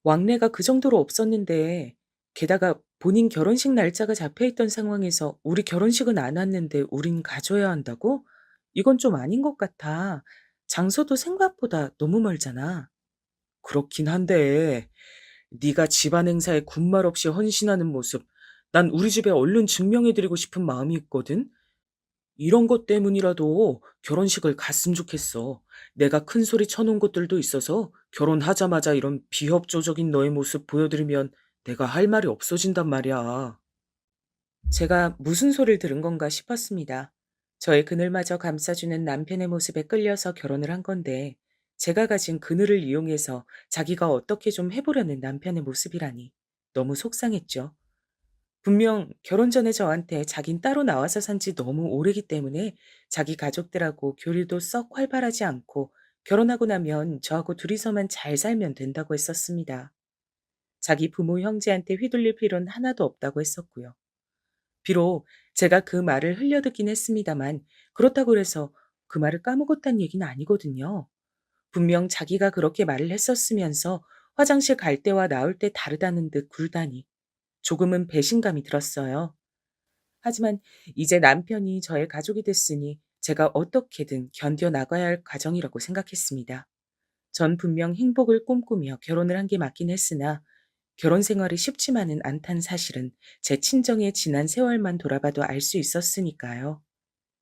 왕래가 그 정도로 없었는데, 게다가 본인 결혼식 날짜가 잡혀 있던 상황에서 우리 결혼식은 안 왔는데 우린 가줘야 한다고? 이건 좀 아닌 것 같아. 장소도 생각보다 너무 멀잖아. 그렇긴 한데, 네가 집안 행사에 군말 없이 헌신하는 모습, 난 우리 집에 얼른 증명해드리고 싶은 마음이 있거든? 이런 것 때문이라도 결혼식을 갔으면 좋겠어. 내가 큰 소리 쳐놓은 것들도 있어서 결혼하자마자 이런 비협조적인 너의 모습 보여드리면 내가 할 말이 없어진단 말이야. 제가 무슨 소리를 들은 건가 싶었습니다. 저의 그늘마저 감싸주는 남편의 모습에 끌려서 결혼을 한 건데, 제가 가진 그늘을 이용해서 자기가 어떻게 좀 해보려는 남편의 모습이라니 너무 속상했죠. 분명 결혼 전에 저한테 자긴 따로 나와서 산지 너무 오래기 때문에 자기 가족들하고 교류도 썩 활발하지 않고 결혼하고 나면 저하고 둘이서만 잘 살면 된다고 했었습니다. 자기 부모 형제한테 휘둘릴 필요는 하나도 없다고 했었고요. 비록 제가 그 말을 흘려듣긴 했습니다만 그렇다고 해서 그 말을 까먹었다는 얘기는 아니거든요. 분명 자기가 그렇게 말을 했었으면서 화장실 갈 때와 나올 때 다르다는 듯 굴다니 조금은 배신감이 들었어요. 하지만 이제 남편이 저의 가족이 됐으니 제가 어떻게든 견뎌나가야 할 과정이라고 생각했습니다. 전 분명 행복을 꿈꾸며 결혼을 한 게 맞긴 했으나 결혼 생활이 쉽지만은 않다는 사실은 제 친정의 지난 세월만 돌아봐도 알 수 있었으니까요.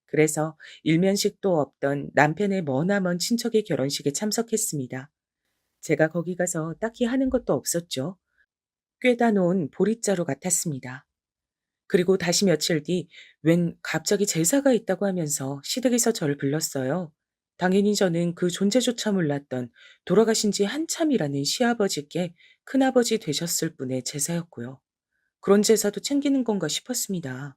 그래서 일면식도 없던 남편의 머나먼 친척의 결혼식에 참석했습니다. 제가 거기 가서 딱히 하는 것도 없었죠. 꿰다 놓은 보릿자루 같았습니다. 그리고 다시 며칠 뒤 웬 갑자기 제사가 있다고 하면서 시댁에서 저를 불렀어요. 당연히 저는 그 존재조차 몰랐던 돌아가신 지 한참이라는 시아버지께 큰아버지 되셨을 분의 제사였고요. 그런 제사도 챙기는 건가 싶었습니다.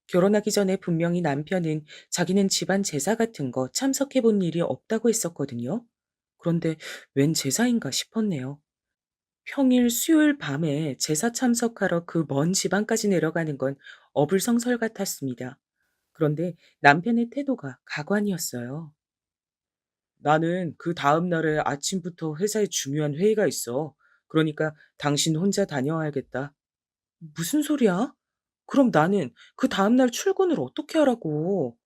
결혼하기 전에 분명히 남편은 자기는 집안 제사 같은 거 참석해 본 일이 없다고 했었거든요. 그런데 웬 제사인가 싶었네요. 평일 수요일 밤에 제사 참석하러 그 먼 지방까지 내려가는 건 어불성설 같았습니다. 그런데 남편의 태도가 가관이었어요. 나는 그 다음 날에 아침부터 회사에 중요한 회의가 있어. 그러니까 당신 혼자 다녀와야겠다. 무슨 소리야? 그럼 나는 그 다음 날 출근을 어떻게 하라고?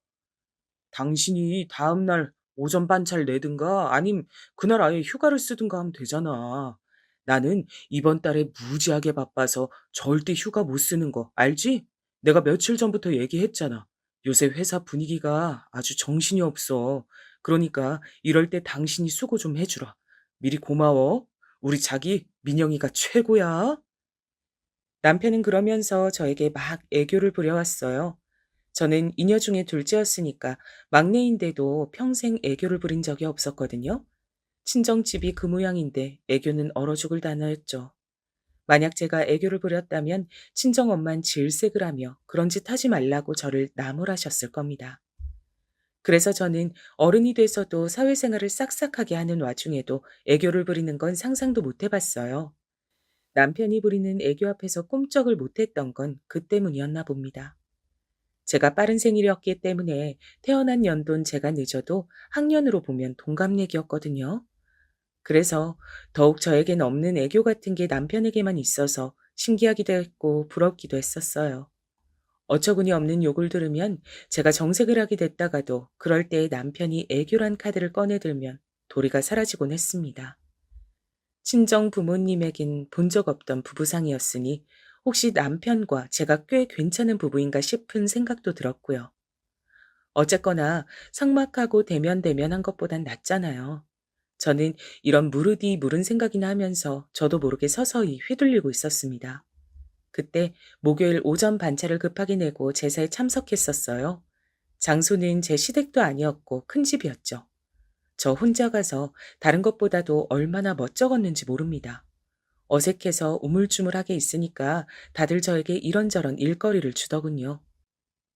당신이 다음 날 오전 반차를 내든가 아님 그날 아예 휴가를 쓰든가 하면 되잖아. 나는 이번 달에 무지하게 바빠서 절대 휴가 못 쓰는 거 알지? 내가 며칠 전부터 얘기했잖아. 요새 회사 분위기가 아주 정신이 없어. 그러니까 이럴 때 당신이 수고 좀 해주라. 미리 고마워. 우리 자기 민영이가 최고야. 남편은 그러면서 저에게 막 애교를 부려왔어요. 저는 이녀 중에 둘째였으니까 막내인데도 평생 애교를 부린 적이 없었거든요. 친정집이 그 모양인데 애교는 얼어 죽을 단어였죠. 만약 제가 애교를 부렸다면 친정엄만 질색을 하며 그런 짓 하지 말라고 저를 나무라셨을 겁니다. 그래서 저는 어른이 돼서도 사회생활을 싹싹하게 하는 와중에도 애교를 부리는 건 상상도 못 해봤어요. 남편이 부리는 애교 앞에서 꼼짝을 못했던 건 그 때문이었나 봅니다. 제가 빠른 생일이었기 때문에 태어난 연도는 제가 늦어도 학년으로 보면 동갑내기였거든요. 그래서 더욱 저에겐 없는 애교 같은 게 남편에게만 있어서 신기하기도 했고 부럽기도 했었어요. 어처구니 없는 욕을 들으면 제가 정색을 하게 됐다가도 그럴 때 남편이 애교란 카드를 꺼내들면 도리가 사라지곤 했습니다. 친정 부모님에겐 본 적 없던 부부상이었으니 혹시 남편과 제가 꽤 괜찮은 부부인가 싶은 생각도 들었고요. 어쨌거나 삭막하고 대면대면한 것보단 낫잖아요. 저는 이런 무르디 무른 생각이나 하면서 저도 모르게 서서히 휘둘리고 있었습니다. 그때 목요일 오전 반차를 급하게 내고 제사에 참석했었어요. 장소는 제 시댁도 아니었고 큰 집이었죠. 저 혼자 가서 다른 것보다도 얼마나 멋쩍었는지 모릅니다. 어색해서 우물쭈물하게 있으니까 다들 저에게 이런저런 일거리를 주더군요.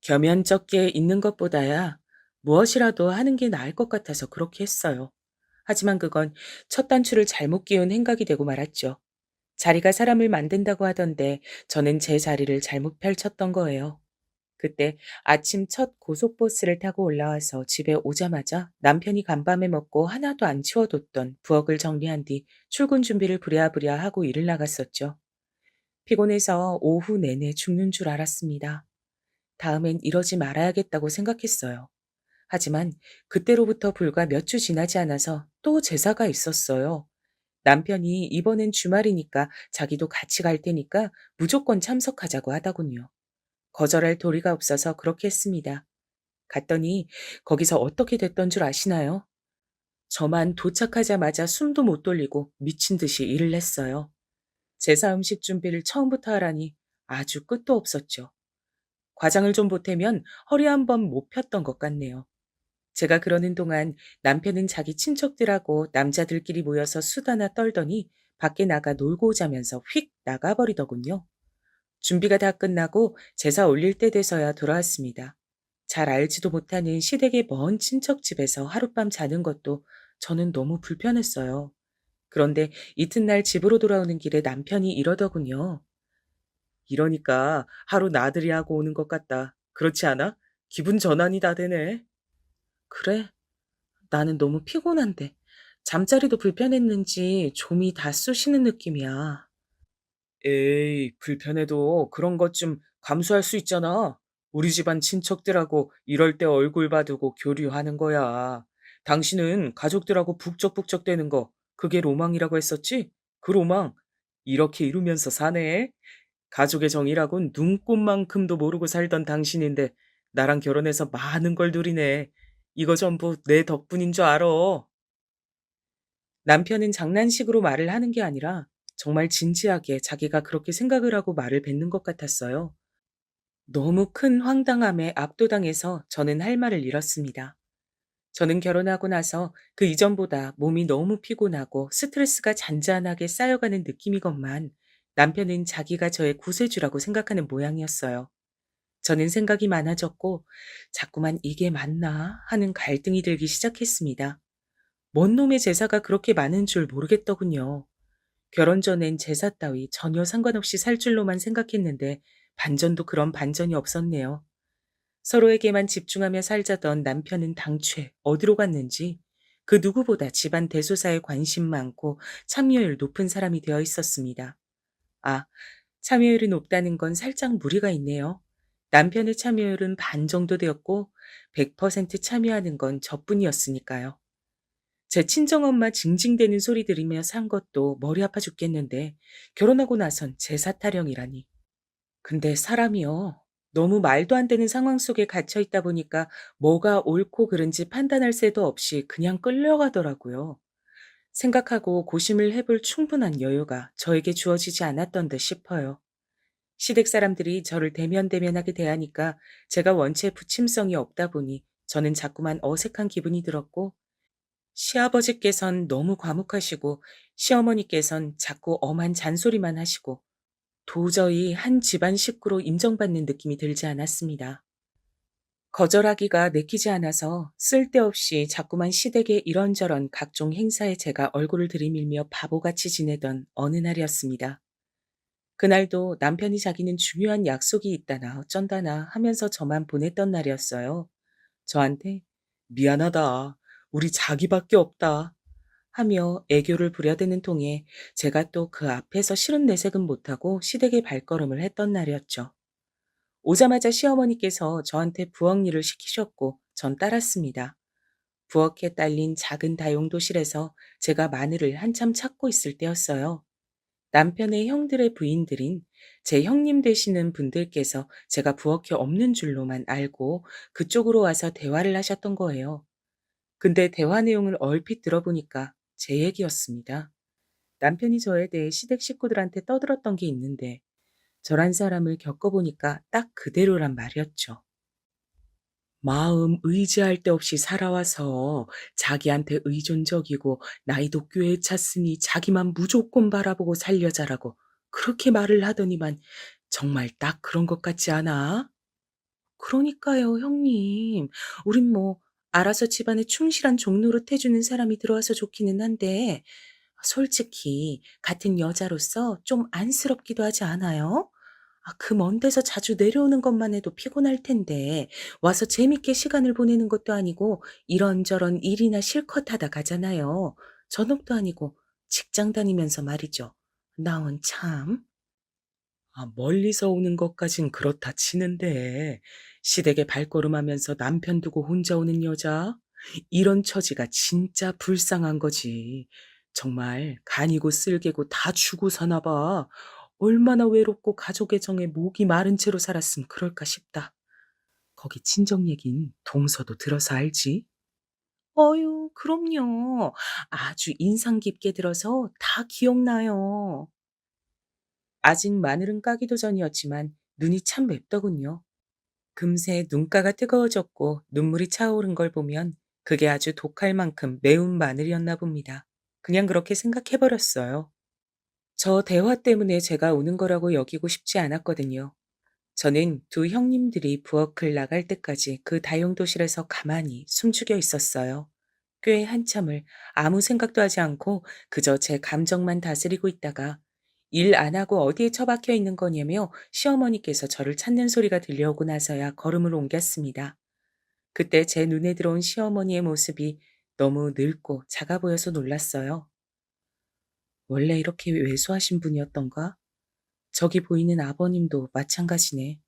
겸연쩍게 있는 것보다야 무엇이라도 하는 게 나을 것 같아서 그렇게 했어요. 하지만 그건 첫 단추를 잘못 끼운 행각이 되고 말았죠. 자리가 사람을 만든다고 하던데 저는 제 자리를 잘못 펼쳤던 거예요. 그때 아침 첫 고속버스를 타고 올라와서 집에 오자마자 남편이 간밤에 먹고 하나도 안 치워뒀던 부엌을 정리한 뒤 출근 준비를 부랴부랴 하고 일을 나갔었죠. 피곤해서 오후 내내 죽는 줄 알았습니다. 다음엔 이러지 말아야겠다고 생각했어요. 하지만 그때로부터 불과 몇 주 지나지 않아서 또 제사가 있었어요. 남편이 이번엔 주말이니까 자기도 같이 갈 테니까 무조건 참석하자고 하더군요. 거절할 도리가 없어서 그렇게 했습니다. 갔더니 거기서 어떻게 됐던 줄 아시나요? 저만 도착하자마자 숨도 못 돌리고 미친 듯이 일을 했어요. 제사 음식 준비를 처음부터 하라니 아주 끝도 없었죠. 과장을 좀 보태면 허리 한 번 못 폈던 것 같네요. 제가 그러는 동안 남편은 자기 친척들하고 남자들끼리 모여서 수다나 떨더니 밖에 나가 놀고 오자면서 휙 나가버리더군요. 준비가 다 끝나고 제사 올릴 때 돼서야 돌아왔습니다. 잘 알지도 못하는 시댁의 먼 친척집에서 하룻밤 자는 것도 저는 너무 불편했어요. 그런데 이튿날 집으로 돌아오는 길에 남편이 이러더군요. 이러니까 하루 나들이 하고 오는 것 같다. 그렇지 않아? 기분 전환이 다 되네. 그래, 나는 너무 피곤한데. 잠자리도 불편했는지 좀이 다 쑤시는 느낌이야. 에이, 불편해도 그런 것 좀 감수할 수 있잖아. 우리 집안 친척들하고 이럴 때 얼굴 봐두고 교류하는 거야. 당신은 가족들하고 북적북적 대는 거, 그게 로망이라고 했었지? 그 로망, 이렇게 이루면서 사네. 가족의 정이라곤 눈꽃만큼도 모르고 살던 당신인데, 나랑 결혼해서 많은 걸 누리네. 이거 전부 내 덕분인 줄 알아. 남편은 장난식으로 말을 하는 게 아니라 정말 진지하게 자기가 그렇게 생각을 하고 말을 뱉는 것 같았어요. 너무 큰 황당함에 압도당해서 저는 할 말을 잃었습니다. 저는 결혼하고 나서 그 이전보다 몸이 너무 피곤하고 스트레스가 잔잔하게 쌓여가는 느낌이건만 남편은 자기가 저의 구세주라고 생각하는 모양이었어요. 저는 생각이 많아졌고 자꾸만 이게 맞나 하는 갈등이 들기 시작했습니다. 뭔 놈의 제사가 그렇게 많은 줄 모르겠더군요. 결혼 전엔 제사 따위 전혀 상관없이 살 줄로만 생각했는데 반전도 그런 반전이 없었네요. 서로에게만 집중하며 살자던 남편은 당최 어디로 갔는지 그 누구보다 집안 대소사에 관심 많고 참여율 높은 사람이 되어 있었습니다. 아, 참여율이 높다는 건 살짝 무리가 있네요. 남편의 참여율은 반 정도 되었고 100% 참여하는 건 저뿐이었으니까요. 제 친정엄마 징징대는 소리 들으며 산 것도 머리 아파 죽겠는데 결혼하고 나선 제사 타령이라니. 근데 사람이요. 너무 말도 안 되는 상황 속에 갇혀 있다 보니까 뭐가 옳고 그른지 판단할 새도 없이 그냥 끌려가더라고요. 생각하고 고심을 해볼 충분한 여유가 저에게 주어지지 않았던 듯 싶어요. 시댁 사람들이 저를 대면대면하게 대하니까 제가 원체 부침성이 없다 보니 저는 자꾸만 어색한 기분이 들었고 시아버지께선 너무 과묵하시고 시어머니께선 자꾸 엄한 잔소리만 하시고 도저히 한 집안 식구로 인정받는 느낌이 들지 않았습니다. 거절하기가 내키지 않아서 쓸데없이 자꾸만 시댁의 이런저런 각종 행사에 제가 얼굴을 들이밀며 바보같이 지내던 어느 날이었습니다. 그날도 남편이 자기는 중요한 약속이 있다나 어쩐다나 하면서 저만 보냈던 날이었어요. 저한테 미안하다. 우리 자기밖에 없다. 하며 애교를 부려대는 통에 제가 또 그 앞에서 싫은 내색은 못하고 시댁의 발걸음을 했던 날이었죠. 오자마자 시어머니께서 저한테 부엌 일을 시키셨고 전 따랐습니다. 부엌에 딸린 작은 다용도실에서 제가 마늘을 한참 찾고 있을 때였어요. 남편의 형들의 부인들인 제 형님 되시는 분들께서 제가 부엌에 없는 줄로만 알고 그쪽으로 와서 대화를 하셨던 거예요. 근데 대화 내용을 얼핏 들어보니까 제 얘기였습니다. 남편이 저에 대해 시댁 식구들한테 떠들었던 게 있는데 저란 사람을 겪어보니까 딱 그대로란 말이었죠. 마음 의지할 데 없이 살아와서 자기한테 의존적이고 나이도 꽤 찼으니 자기만 무조건 바라보고 살려 자라고 그렇게 말을 하더니만 정말 딱 그런 것 같지 않아? 그러니까요, 형님. 우린 뭐 알아서 집안에 충실한 종노릇 해주는 사람이 들어와서 좋기는 한데 솔직히 같은 여자로서 좀 안쓰럽기도 하지 않아요? 그 먼 데서 자주 내려오는 것만 해도 피곤할 텐데 와서 재밌게 시간을 보내는 것도 아니고 이런저런 일이나 실컷 하다 가잖아요. 전업도 아니고 직장 다니면서 말이죠. 나원 참. 멀리서 오는 것까진 그렇다 치는데 시댁에 발걸음하면서 남편 두고 혼자 오는 여자? 이런 처지가 진짜 불쌍한 거지. 정말 간이고 쓸개고 다 주고 사나 봐. 얼마나 외롭고 가족의 정에 목이 마른 채로 살았으면 그럴까 싶다. 거기 친정 얘긴 동서도 들어서 알지? 어유, 그럼요. 아주 인상 깊게 들어서 다 기억나요. 아직 마늘은 까기도 전이었지만 눈이 참 맵더군요. 금세 눈가가 뜨거워졌고 눈물이 차오른 걸 보면 그게 아주 독할 만큼 매운 마늘이었나 봅니다. 그냥 그렇게 생각해버렸어요. 저 대화 때문에 제가 우는 거라고 여기고 싶지 않았거든요. 저는 두 형님들이 부엌을 나갈 때까지 그 다용도실에서 가만히 숨죽여 있었어요. 꽤 한참을 아무 생각도 하지 않고 그저 제 감정만 다스리고 있다가 일 안 하고 어디에 처박혀 있는 거냐며 시어머니께서 저를 찾는 소리가 들려오고 나서야 걸음을 옮겼습니다. 그때 제 눈에 들어온 시어머니의 모습이 너무 늙고 작아 보여서 놀랐어요. 원래 이렇게 왜소하신 분이었던가? 저기 보이는 아버님도 마찬가지네.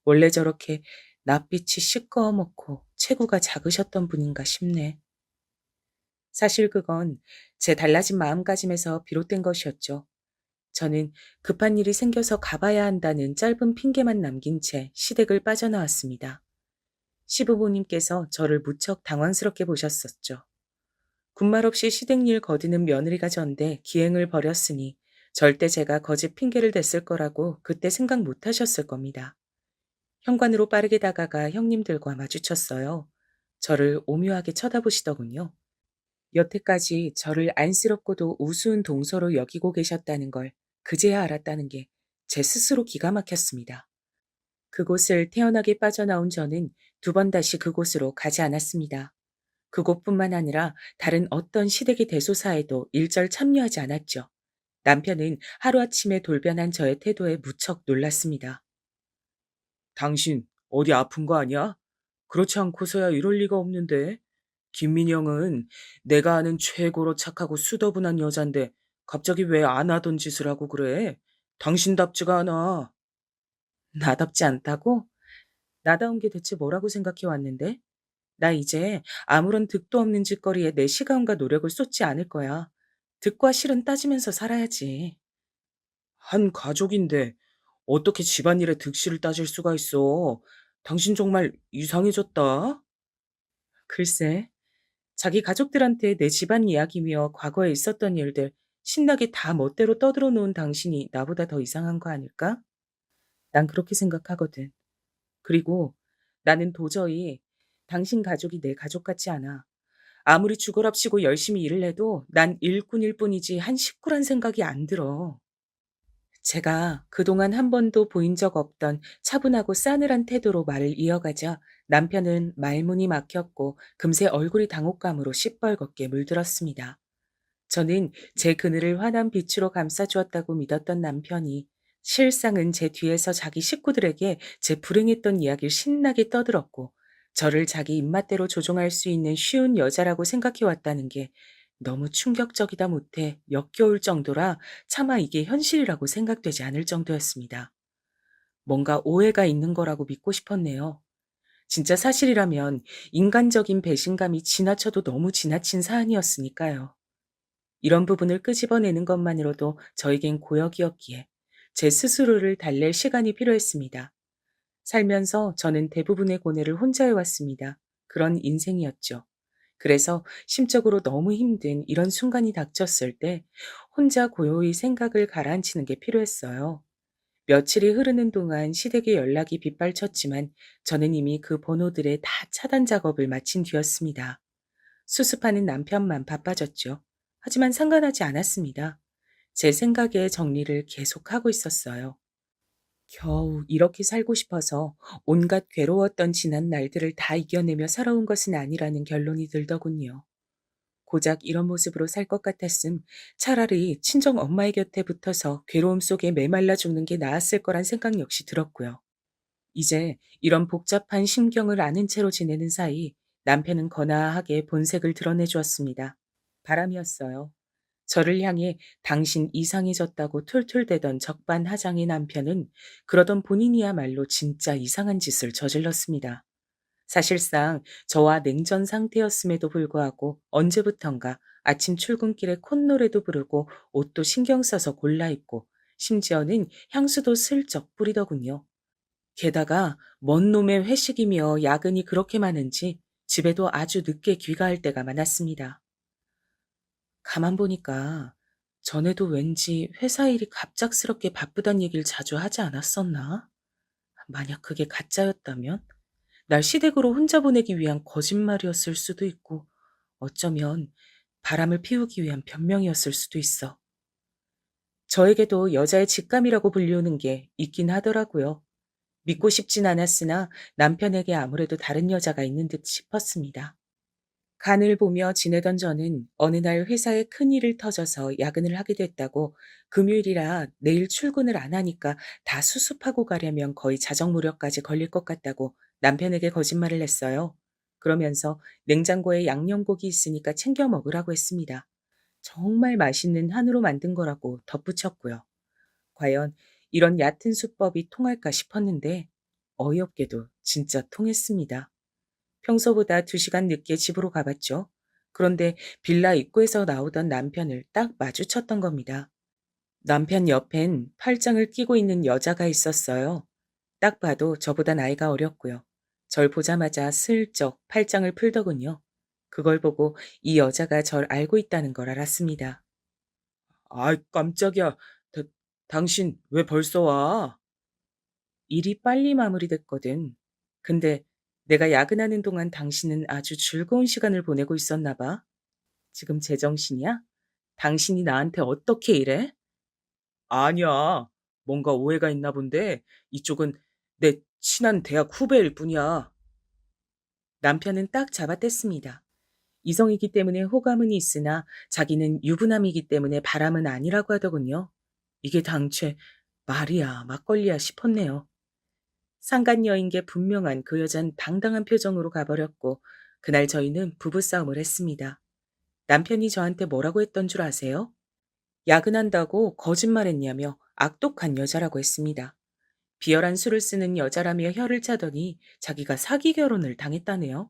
원래 저렇게 낯빛이 시꺼멓고 체구가 작으셨던 분인가 싶네. 사실 그건 제 달라진 마음가짐에서 비롯된 것이었죠. 저는 급한 일이 생겨서 가봐야 한다는 짧은 핑계만 남긴 채 시댁을 빠져나왔습니다. 시부모님께서 저를 무척 당황스럽게 보셨었죠. 군말 없이 시댁 일 거드는 며느리가 전데 기행을 벌였으니 절대 제가 거짓 핑계를 댔을 거라고 그때 생각 못 하셨을 겁니다. 현관으로 빠르게 다가가 형님들과 마주쳤어요. 저를 오묘하게 쳐다보시더군요. 여태까지 저를 안쓰럽고도 우스운 동서로 여기고 계셨다는 걸 그제야 알았다는 게 제 스스로 기가 막혔습니다. 그곳을 태연하게 빠져나온 저는 두 번 다시 그곳으로 가지 않았습니다. 그곳뿐만 아니라 다른 어떤 시댁의 대소사에도 일절 참여하지 않았죠. 남편은 하루아침에 돌변한 저의 태도에 무척 놀랐습니다. 당신 어디 아픈 거 아니야? 그렇지 않고서야 이럴 리가 없는데. 김민영은 내가 아는 최고로 착하고 수더분한 여잔데 갑자기 왜 안 하던 짓을 하고 그래? 당신답지가 않아. 나답지 않다고? 나다운 게 대체 뭐라고 생각해 왔는데? 나 이제 아무런 득도 없는 짓거리에 내 시간과 노력을 쏟지 않을 거야. 득과 실은 따지면서 살아야지. 한 가족인데 어떻게 집안일에 득실을 따질 수가 있어? 당신 정말 이상해졌다. 글쎄, 자기 가족들한테 내 집안 이야기며 과거에 있었던 일들 신나게 다 멋대로 떠들어 놓은 당신이 나보다 더 이상한 거 아닐까? 난 그렇게 생각하거든. 그리고 나는 도저히 당신 가족이 내 가족 같지 않아. 아무리 죽어랍시고 열심히 일을 해도 난 일꾼일 뿐이지 한 식구란 생각이 안 들어. 제가 그동안 한 번도 보인 적 없던 차분하고 싸늘한 태도로 말을 이어가자 남편은 말문이 막혔고 금세 얼굴이 당혹감으로 시뻘겋게 물들었습니다. 저는 제 그늘을 환한 빛으로 감싸주었다고 믿었던 남편이 실상은 제 뒤에서 자기 식구들에게 제 불행했던 이야기를 신나게 떠들었고 저를 자기 입맛대로 조종할 수 있는 쉬운 여자라고 생각해 왔다는 게 너무 충격적이다 못해 역겨울 정도라 차마 이게 현실이라고 생각되지 않을 정도였습니다. 뭔가 오해가 있는 거라고 믿고 싶었네요. 진짜 사실이라면 인간적인 배신감이 지나쳐도 너무 지나친 사안이었으니까요. 이런 부분을 끄집어내는 것만으로도 저에겐 고역이었기에 제 스스로를 달랠 시간이 필요했습니다. 살면서 저는 대부분의 고뇌를 혼자 해왔습니다. 그런 인생이었죠. 그래서 심적으로 너무 힘든 이런 순간이 닥쳤을 때 혼자 고요히 생각을 가라앉히는 게 필요했어요. 며칠이 흐르는 동안 시댁에 연락이 빗발쳤지만 저는 이미 그 번호들의 다 차단 작업을 마친 뒤였습니다. 수습하는 남편만 바빠졌죠. 하지만 상관하지 않았습니다. 제 생각의 정리를 계속하고 있었어요. 겨우 이렇게 살고 싶어서 온갖 괴로웠던 지난 날들을 다 이겨내며 살아온 것은 아니라는 결론이 들더군요. 고작 이런 모습으로 살 것 같았음 차라리 친정 엄마의 곁에 붙어서 괴로움 속에 메말라 죽는 게 나았을 거란 생각 역시 들었고요. 이제 이런 복잡한 심경을 아는 채로 지내는 사이 남편은 거나하게 본색을 드러내 주었습니다. 바람이었어요. 저를 향해 당신 이상해졌다고 툴툴대던 적반하장의 남편은 그러던 본인이야말로 진짜 이상한 짓을 저질렀습니다. 사실상 저와 냉전 상태였음에도 불구하고 언제부턴가 아침 출근길에 콧노래도 부르고 옷도 신경 써서 골라 입고 심지어는 향수도 슬쩍 뿌리더군요. 게다가 먼 놈의 회식이며 야근이 그렇게 많은지 집에도 아주 늦게 귀가할 때가 많았습니다. 가만 보니까 전에도 왠지 회사 일이 갑작스럽게 바쁘단 얘기를 자주 하지 않았었나? 만약 그게 가짜였다면 날 시댁으로 혼자 보내기 위한 거짓말이었을 수도 있고 어쩌면 바람을 피우기 위한 변명이었을 수도 있어. 저에게도 여자의 직감이라고 불리우는 게 있긴 하더라고요. 믿고 싶진 않았으나 남편에게 아무래도 다른 여자가 있는 듯 싶었습니다. 간을 보며 지내던 저는 어느 날 회사에 큰일을 터져서 야근을 하게 됐다고 금요일이라 내일 출근을 안 하니까 다 수습하고 가려면 거의 자정무렵까지 걸릴 것 같다고 남편에게 거짓말을 했어요. 그러면서 냉장고에 양념고기 있으니까 챙겨 먹으라고 했습니다. 정말 맛있는 한우로 만든 거라고 덧붙였고요. 과연 이런 얕은 수법이 통할까 싶었는데 어이없게도 진짜 통했습니다. 평소보다 2시간 늦게 집으로 가봤죠. 그런데 빌라 입구에서 나오던 남편을 딱 마주쳤던 겁니다. 남편 옆엔 팔짱을 끼고 있는 여자가 있었어요. 딱 봐도 저보다 나이가 어렸고요. 절 보자마자 슬쩍 팔짱을 풀더군요. 그걸 보고 이 여자가 절 알고 있다는 걸 알았습니다. 아, 깜짝이야. 다, 당신 왜 벌써 와? 일이 빨리 마무리됐거든. 근데 내가 야근하는 동안 당신은 아주 즐거운 시간을 보내고 있었나 봐. 지금 제정신이야? 당신이 나한테 어떻게 이래? 아니야. 뭔가 오해가 있나 본데 이쪽은 내 친한 대학 후배일 뿐이야. 남편은 딱 잡아댔습니다. 이성이기 때문에 호감은 있으나 자기는 유부남이기 때문에 바람은 아니라고 하더군요. 이게 당최 말이야, 막걸리야 싶었네요. 상간녀인 게 분명한 그 여잔 당당한 표정으로 가버렸고 그날 저희는 부부싸움을 했습니다. 남편이 저한테 뭐라고 했던 줄 아세요? 야근한다고 거짓말했냐며 악독한 여자라고 했습니다. 비열한 술을 쓰는 여자라며 혀를 차더니 자기가 사기 결혼을 당했다네요.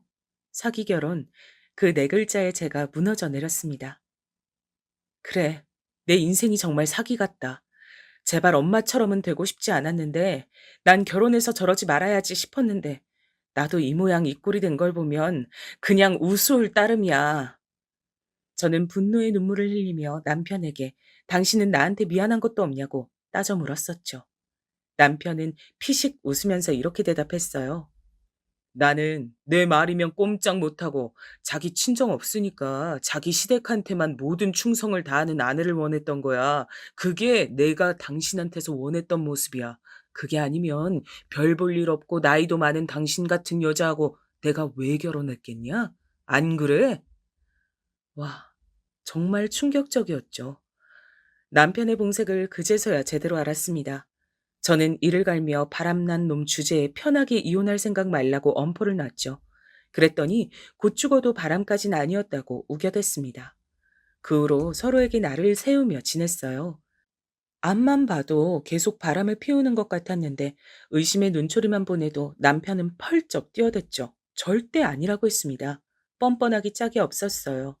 사기 결혼, 그 네 글자에 제가 무너져 내렸습니다. 그래, 내 인생이 정말 사기 같다. 제발 엄마처럼은 되고 싶지 않았는데 난 결혼해서 저러지 말아야지 싶었는데 나도 이 모양 이 꼴이 된 걸 보면 그냥 우스울 따름이야. 저는 분노의 눈물을 흘리며 남편에게 당신은 나한테 미안한 것도 없냐고 따져 물었었죠. 남편은 피식 웃으면서 이렇게 대답했어요. 나는 내 말이면 꼼짝 못하고 자기 친정 없으니까 자기 시댁한테만 모든 충성을 다하는 아내를 원했던 거야. 그게 내가 당신한테서 원했던 모습이야. 그게 아니면 별 볼 일 없고 나이도 많은 당신 같은 여자하고 내가 왜 결혼했겠냐? 안 그래? 와, 정말 충격적이었죠. 남편의 봉색을 그제서야 제대로 알았습니다. 저는 이를 갈며 바람난 놈 주제에 편하게 이혼할 생각 말라고 엄포를 놨죠. 그랬더니 곧 죽어도 바람까진 아니었다고 우겨댔습니다. 그 후로 서로에게 날을 세우며 지냈어요. 앞만 봐도 계속 바람을 피우는 것 같았는데 의심의 눈초리만 보내도 남편은 펄쩍 뛰어댔죠. 절대 아니라고 했습니다. 뻔뻔하기 짝이 없었어요.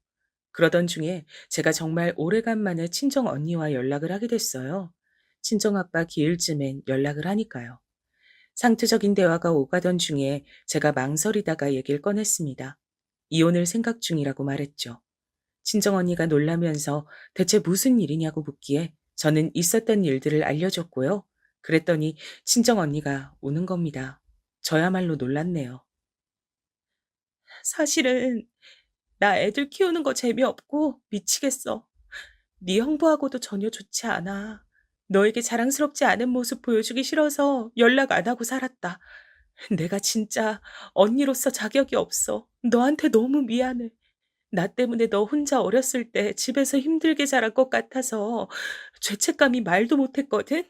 그러던 중에 제가 정말 오래간만에 친정 언니와 연락을 하게 됐어요. 친정아빠 기일쯤엔 연락을 하니까요. 상투적인 대화가 오가던 중에 제가 망설이다가 얘기를 꺼냈습니다. 이혼을 생각 중이라고 말했죠. 친정언니가 놀라면서 대체 무슨 일이냐고 묻기에 저는 있었던 일들을 알려줬고요. 그랬더니 친정언니가 우는 겁니다. 저야말로 놀랐네요. 사실은 나 애들 키우는 거 재미없고 미치겠어. 네 형부하고도 전혀 좋지 않아. 너에게 자랑스럽지 않은 모습 보여주기 싫어서 연락 안 하고 살았다. 내가 진짜 언니로서 자격이 없어. 너한테 너무 미안해. 나 때문에 너 혼자 어렸을 때 집에서 힘들게 자랄 것 같아서 죄책감이 말도 못했거든?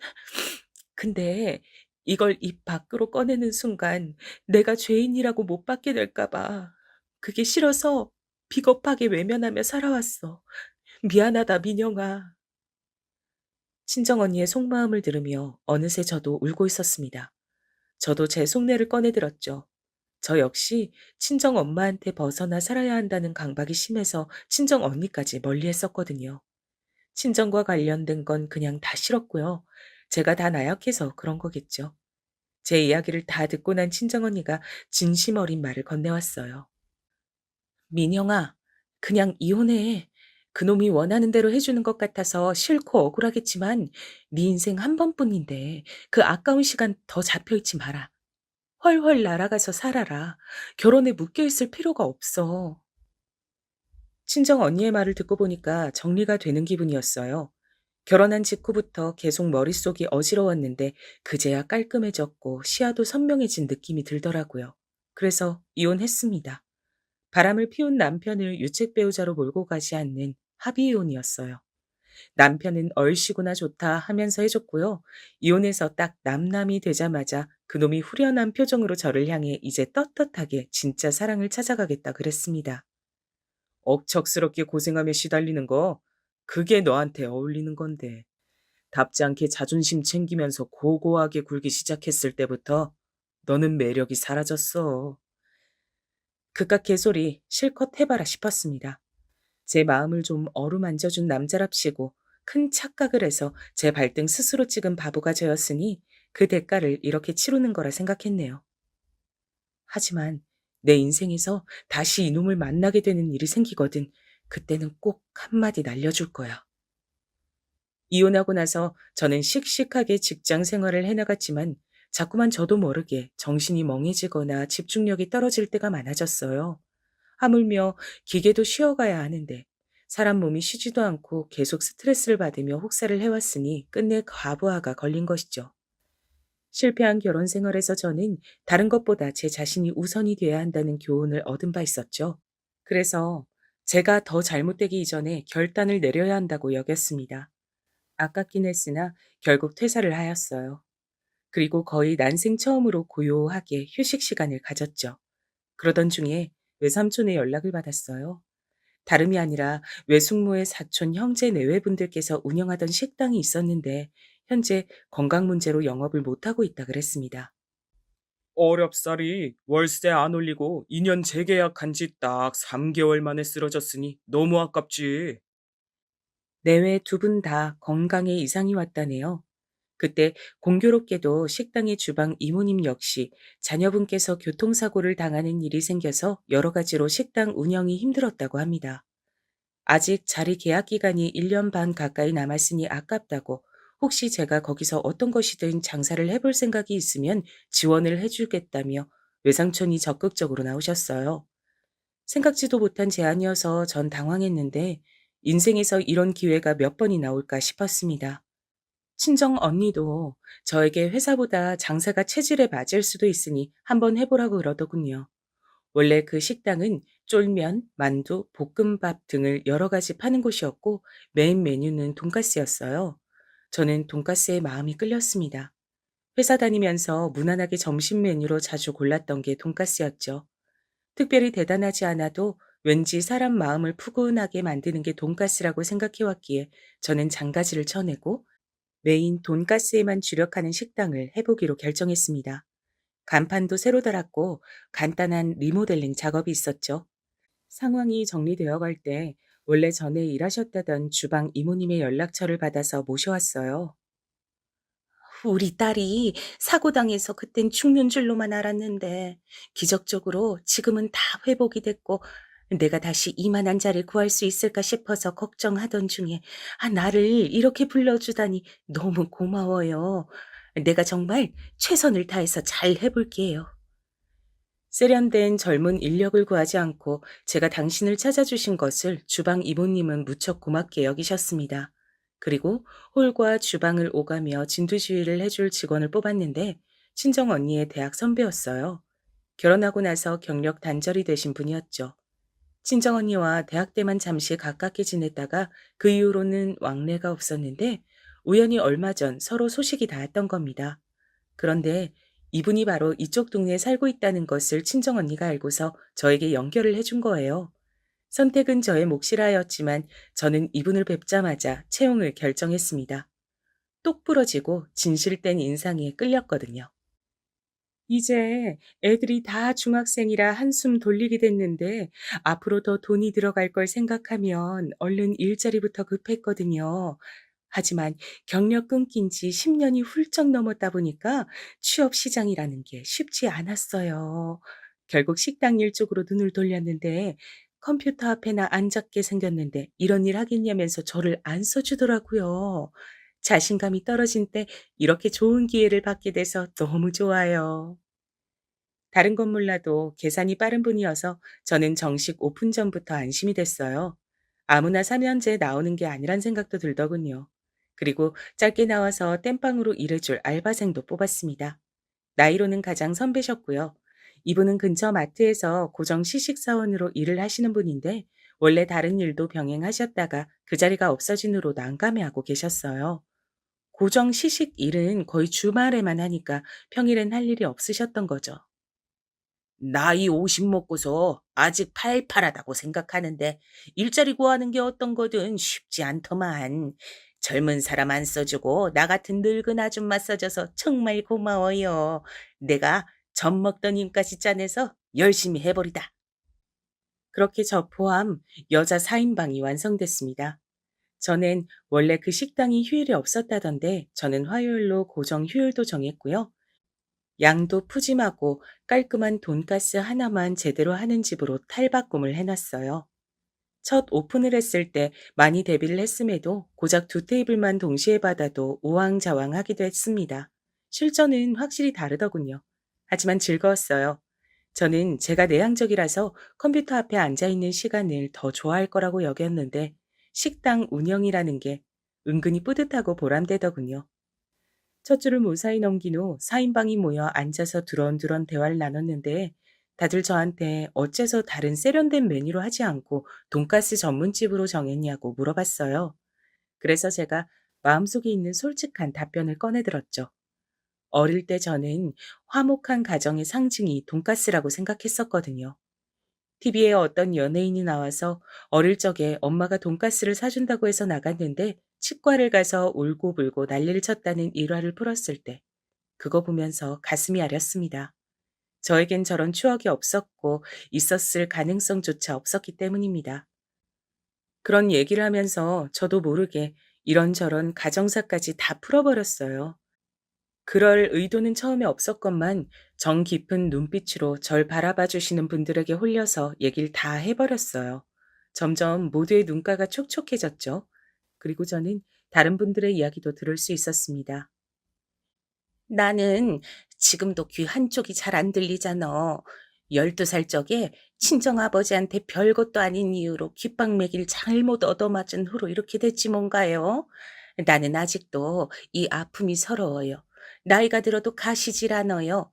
근데 이걸 입 밖으로 꺼내는 순간 내가 죄인이라고 못 받게 될까봐 그게 싫어서 비겁하게 외면하며 살아왔어. 미안하다, 민영아. 친정언니의 속마음을 들으며 어느새 저도 울고 있었습니다. 저도 제 속내를 꺼내들었죠. 저 역시 친정 엄마한테 벗어나 살아야 한다는 강박이 심해서 친정 언니까지 멀리 했었거든요. 친정과 관련된 건 그냥 다 싫었고요. 제가 다 나약해서 그런 거겠죠. 제 이야기를 다 듣고 난 친정 언니가 진심 어린 말을 건네왔어요. 민영아, 그냥 이혼해. 그놈이 원하는 대로 해주는 것 같아서 싫고 억울하겠지만 네 인생 한 번뿐인데 그 아까운 시간 더 잡혀있지 마라. 훨훨 날아가서 살아라. 결혼에 묶여있을 필요가 없어. 친정 언니의 말을 듣고 보니까 정리가 되는 기분이었어요. 결혼한 직후부터 계속 머릿속이 어지러웠는데 그제야 깔끔해졌고 시야도 선명해진 느낌이 들더라고요. 그래서 이혼했습니다. 바람을 피운 남편을 유책 배우자로 몰고 가지 않는 합의 이혼이었어요. 남편은 얼씨구나 좋다 하면서 해줬고요. 이혼해서 딱 남남이 되자마자 그놈이 후련한 표정으로 저를 향해 이제 떳떳하게 진짜 사랑을 찾아가겠다 그랬습니다. 억척스럽게 고생하며 시달리는 거, 그게 너한테 어울리는 건데. 답지 않게 자존심 챙기면서 고고하게 굴기 시작했을 때부터 너는 매력이 사라졌어. 그깟 개소리 실컷 해봐라 싶었습니다. 제 마음을 좀 어루만져준 남자랍시고 큰 착각을 해서 제 발등 스스로 찍은 바보가 되었으니 그 대가를 이렇게 치르는 거라 생각했네요. 하지만 내 인생에서 다시 이놈을 만나게 되는 일이 생기거든 그때는 꼭 한마디 날려줄 거야. 이혼하고 나서 저는 씩씩하게 직장 생활을 해나갔지만 자꾸만 저도 모르게 정신이 멍해지거나 집중력이 떨어질 때가 많아졌어요. 하물며 기계도 쉬어가야 하는데 사람 몸이 쉬지도 않고 계속 스트레스를 받으며 혹사를 해왔으니 끝내 과부하가 걸린 것이죠. 실패한 결혼 생활에서 저는 다른 것보다 제 자신이 우선이 돼야 한다는 교훈을 얻은 바 있었죠. 그래서 제가 더 잘못되기 이전에 결단을 내려야 한다고 여겼습니다. 아깝긴 했으나 결국 퇴사를 하였어요. 그리고 거의 난생 처음으로 고요하게 휴식 시간을 가졌죠. 그러던 중에 외삼촌의 연락을 받았어요. 다름이 아니라 외숙모의 사촌 형제 내외분들께서 운영하던 식당이 있었는데 현재 건강 문제로 영업을 못하고 있다 그랬습니다. 어렵사리 월세 안 올리고 2년 재계약한 지 딱 3개월 만에 쓰러졌으니 너무 아깝지. 내외 두 분 다 건강에 이상이 왔다네요. 그때 공교롭게도 식당의 주방 이모님 역시 자녀분께서 교통사고를 당하는 일이 생겨서 여러 가지로 식당 운영이 힘들었다고 합니다. 아직 자리 계약 기간이 1년 반 가까이 남았으니 아깝다고 혹시 제가 거기서 어떤 것이든 장사를 해볼 생각이 있으면 지원을 해주겠다며 외삼촌이 적극적으로 나오셨어요. 생각지도 못한 제안이어서 전 당황했는데 인생에서 이런 기회가 몇 번이나 올까 싶었습니다. 친정 언니도 저에게 회사보다 장사가 체질에 맞을 수도 있으니 한번 해보라고 그러더군요. 원래 그 식당은 쫄면, 만두, 볶음밥 등을 여러 가지 파는 곳이었고 메인 메뉴는 돈가스였어요. 저는 돈가스에 마음이 끌렸습니다. 회사 다니면서 무난하게 점심 메뉴로 자주 골랐던 게 돈가스였죠. 특별히 대단하지 않아도 왠지 사람 마음을 푸근하게 만드는 게 돈가스라고 생각해왔기에 저는 장가지를 쳐내고 메인 돈가스에만 주력하는 식당을 해보기로 결정했습니다. 간판도 새로 달았고 간단한 리모델링 작업이 있었죠. 상황이 정리되어 갈 때 원래 전에 일하셨다던 주방 이모님의 연락처를 받아서 모셔왔어요. 우리 딸이 사고 당해서 그땐 죽는 줄로만 알았는데 기적적으로 지금은 다 회복이 됐고 내가 다시 이만한 자리를 구할 수 있을까 싶어서 걱정하던 중에 나를 이렇게 불러주다니 너무 고마워요. 내가 정말 최선을 다해서 잘 해볼게요. 세련된 젊은 인력을 구하지 않고 제가 당신을 찾아주신 것을 주방 이모님은 무척 고맙게 여기셨습니다. 그리고 홀과 주방을 오가며 진두지휘를 해줄 직원을 뽑았는데 친정 언니의 대학 선배였어요. 결혼하고 나서 경력 단절이 되신 분이었죠. 친정 언니와 대학 때만 잠시 가깝게 지냈다가 그 이후로는 왕래가 없었는데 우연히 얼마 전 서로 소식이 닿았던 겁니다. 그런데 이분이 바로 이쪽 동네에 살고 있다는 것을 친정 언니가 알고서 저에게 연결을 해준 거예요. 선택은 저의 몫이라였지만 저는 이분을 뵙자마자 채용을 결정했습니다. 똑 부러지고 진실된 인상에 끌렸거든요. 이제 애들이 다 중학생이라 한숨 돌리게 됐는데 앞으로 더 돈이 들어갈 걸 생각하면 얼른 일자리부터 급했거든요. 하지만 경력 끊긴 지 10년이 훌쩍 넘었다 보니까 취업 시장이라는 게 쉽지 않았어요. 결국 식당 일 쪽으로 눈을 돌렸는데 컴퓨터 앞에나 앉았게 생겼는데 이런 일 하겠냐면서 저를 안 써주더라고요. 자신감이 떨어진 때 이렇게 좋은 기회를 받게 돼서 너무 좋아요. 다른 건 몰라도 계산이 빠른 분이어서 저는 정식 오픈 전부터 안심이 됐어요. 아무나 3년제 나오는 게 아니란 생각도 들더군요. 그리고 짧게 나와서 땜빵으로 일해줄 알바생도 뽑았습니다. 나이로는 가장 선배셨고요. 이분은 근처 마트에서 고정 시식사원으로 일을 하시는 분인데 원래 다른 일도 병행하셨다가 그 자리가 없어진 후로 난감해하고 계셨어요. 고정 시식 일은 거의 주말에만 하니까 평일엔 할 일이 없으셨던 거죠. 나이 50 먹고서 아직 팔팔하다고 생각하는데 일자리 구하는 게 어떤 거든 쉽지 않더만. 젊은 사람 안 써주고 나 같은 늙은 아줌마 써줘서 정말 고마워요. 내가 젖 먹던 힘까지 짜내서 열심히 해버리다. 그렇게 저 포함 여자 4인방이 완성됐습니다. 저는 원래 그 식당이 휴일이 없었다던데 저는 화요일로 고정 휴일도 정했고요. 양도 푸짐하고 깔끔한 돈가스 하나만 제대로 하는 집으로 탈바꿈을 해놨어요. 첫 오픈을 했을 때 많이 대비를 했음에도 고작 두 테이블만 동시에 받아도 우왕좌왕하기도 했습니다. 실전은 확실히 다르더군요. 하지만 즐거웠어요. 저는 제가 내향적이라서 컴퓨터 앞에 앉아있는 시간을 더 좋아할 거라고 여겼는데 식당 운영이라는 게 은근히 뿌듯하고 보람되더군요. 첫 줄을 무사히 넘긴 후 4인방이 모여 앉아서 두런두런 대화를 나눴는데 다들 저한테 어째서 다른 세련된 메뉴로 하지 않고 돈가스 전문집으로 정했냐고 물어봤어요. 그래서 제가 마음속에 있는 솔직한 답변을 꺼내들었죠. 어릴 때 저는 화목한 가정의 상징이 돈가스라고 생각했었거든요. TV에 어떤 연예인이 나와서 어릴 적에 엄마가 돈가스를 사준다고 해서 나갔는데 치과를 가서 울고불고 난리를 쳤다는 일화를 풀었을 때 그거 보면서 가슴이 아렸습니다. 저에겐 저런 추억이 없었고 있었을 가능성조차 없었기 때문입니다. 그런 얘기를 하면서 저도 모르게 이런저런 가정사까지 다 풀어버렸어요. 그럴 의도는 처음에 없었건만 정 깊은 눈빛으로 절 바라봐 주시는 분들에게 홀려서 얘기를 다 해버렸어요. 점점 모두의 눈가가 촉촉해졌죠. 그리고 저는 다른 분들의 이야기도 들을 수 있었습니다. 나는 지금도 귀 한쪽이 잘 안 들리잖아. 12살 적에 친정아버지한테 별것도 아닌 이유로 귓방맥이를 잘못 얻어맞은 후로 이렇게 됐지 뭔가요? 나는 아직도 이 아픔이 서러워요. 나이가 들어도 가시질 않아요.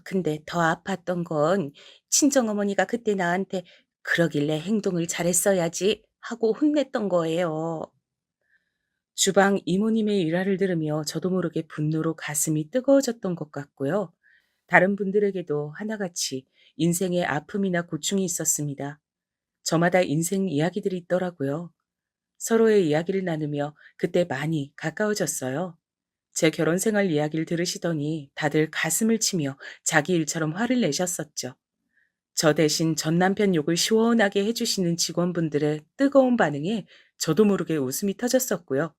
근데 더 아팠던 건 친정어머니가 그때 나한테 그러길래 행동을 잘했어야지 하고 혼냈던 거예요. 주방 이모님의 일화를 들으며 저도 모르게 분노로 가슴이 뜨거워졌던 것 같고요. 다른 분들에게도 하나같이 인생의 아픔이나 고충이 있었습니다. 저마다 인생 이야기들이 있더라고요. 서로의 이야기를 나누며 그때 많이 가까워졌어요. 제 결혼 생활 이야기를 들으시더니 다들 가슴을 치며 자기 일처럼 화를 내셨었죠. 저 대신 전 남편 욕을 시원하게 해주시는 직원분들의 뜨거운 반응에 저도 모르게 웃음이 터졌었고요.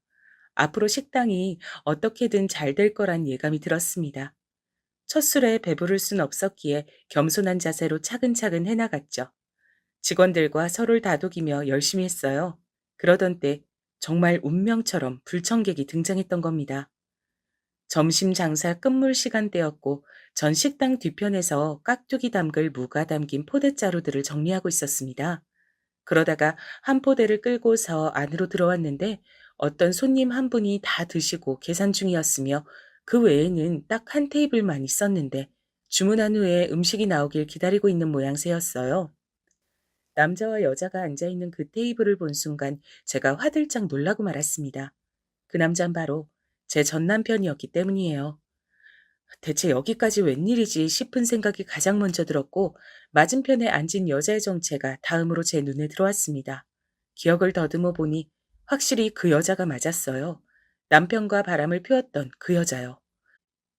앞으로 식당이 어떻게든 잘 될 거란 예감이 들었습니다. 첫 술에 배부를 순 없었기에 겸손한 자세로 차근차근 해나갔죠. 직원들과 서로를 다독이며 열심히 했어요. 그러던 때 정말 운명처럼 불청객이 등장했던 겁니다. 점심 장사 끝물 시간대였고 전 식당 뒤편에서 깍두기 담글 무가 담긴 포대자루들을 정리하고 있었습니다. 그러다가 한 포대를 끌고서 안으로 들어왔는데 어떤 손님 한 분이 다 드시고 계산 중이었으며 그 외에는 딱 한 테이블만 있었는데 주문한 후에 음식이 나오길 기다리고 있는 모양새였어요. 남자와 여자가 앉아있는 그 테이블을 본 순간 제가 화들짝 놀라고 말았습니다. 그 남자는 바로 제 전 남편이었기 때문이에요. 대체 여기까지 웬일이지 싶은 생각이 가장 먼저 들었고 맞은편에 앉은 여자의 정체가 다음으로 제 눈에 들어왔습니다. 기억을 더듬어 보니 확실히 그 여자가 맞았어요. 남편과 바람을 피웠던 그 여자요.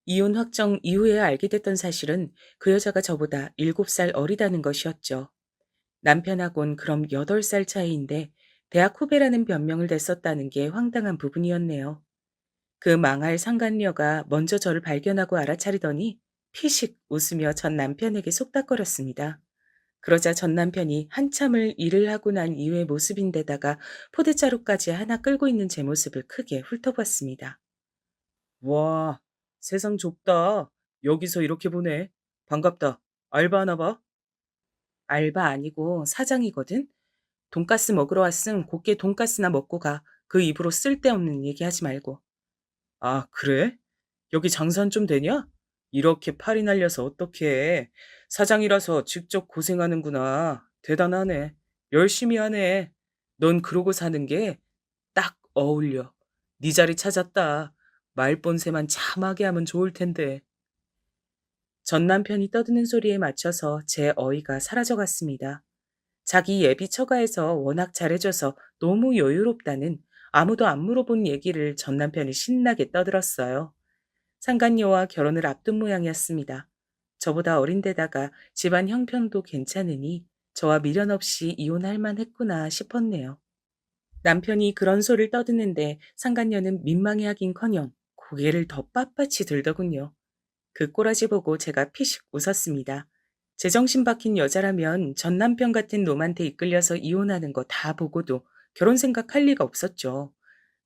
이혼 확정 이후에 알게 됐던 사실은 그 여자가 저보다 7살 어리다는 것이었죠. 남편하곤 그럼 8살 차이인데 대학 후배라는 변명을 냈었다는 게 황당한 부분이었네요. 그 망할 상간녀가 먼저 저를 발견하고 알아차리더니 피식 웃으며 전 남편에게 속닥거렸습니다. 그러자 전 남편이 한참을 일을 하고 난 이후의 모습인데다가 포대자루까지 하나 끌고 있는 제 모습을 크게 훑어봤습니다. 와, 세상 좁다. 여기서 이렇게 보네. 반갑다. 알바하나 봐? 알바 아니고 사장이거든? 돈가스 먹으러 왔음 곱게 돈가스나 먹고 가. 그 입으로 쓸데없는 얘기하지 말고. 아, 그래? 여기 장사는 좀 되냐? 이렇게 팔이 날려서 어떡해. 사장이라서 직접 고생하는구나. 대단하네. 열심히 하네. 넌 그러고 사는 게 딱 어울려. 네 자리 찾았다. 말본새만 참하게 하면 좋을 텐데. 전 남편이 떠드는 소리에 맞춰서 제 어이가 사라져갔습니다. 자기 예비 처가에서 워낙 잘해줘서 너무 여유롭다는 아무도 안 물어본 얘기를 전 남편이 신나게 떠들었어요. 상간녀와 결혼을 앞둔 모양이었습니다. 저보다 어린데다가 집안 형편도 괜찮으니 저와 미련 없이 이혼할 만했구나 싶었네요. 남편이 그런 소리를 떠드는데 상간녀는 민망해하긴커녕 고개를 더 빳빳이 들더군요. 그 꼬라지 보고 제가 피식 웃었습니다. 제정신 박힌 여자라면 전 남편 같은 놈한테 이끌려서 이혼하는 거 다 보고도 결혼 생각할 리가 없었죠.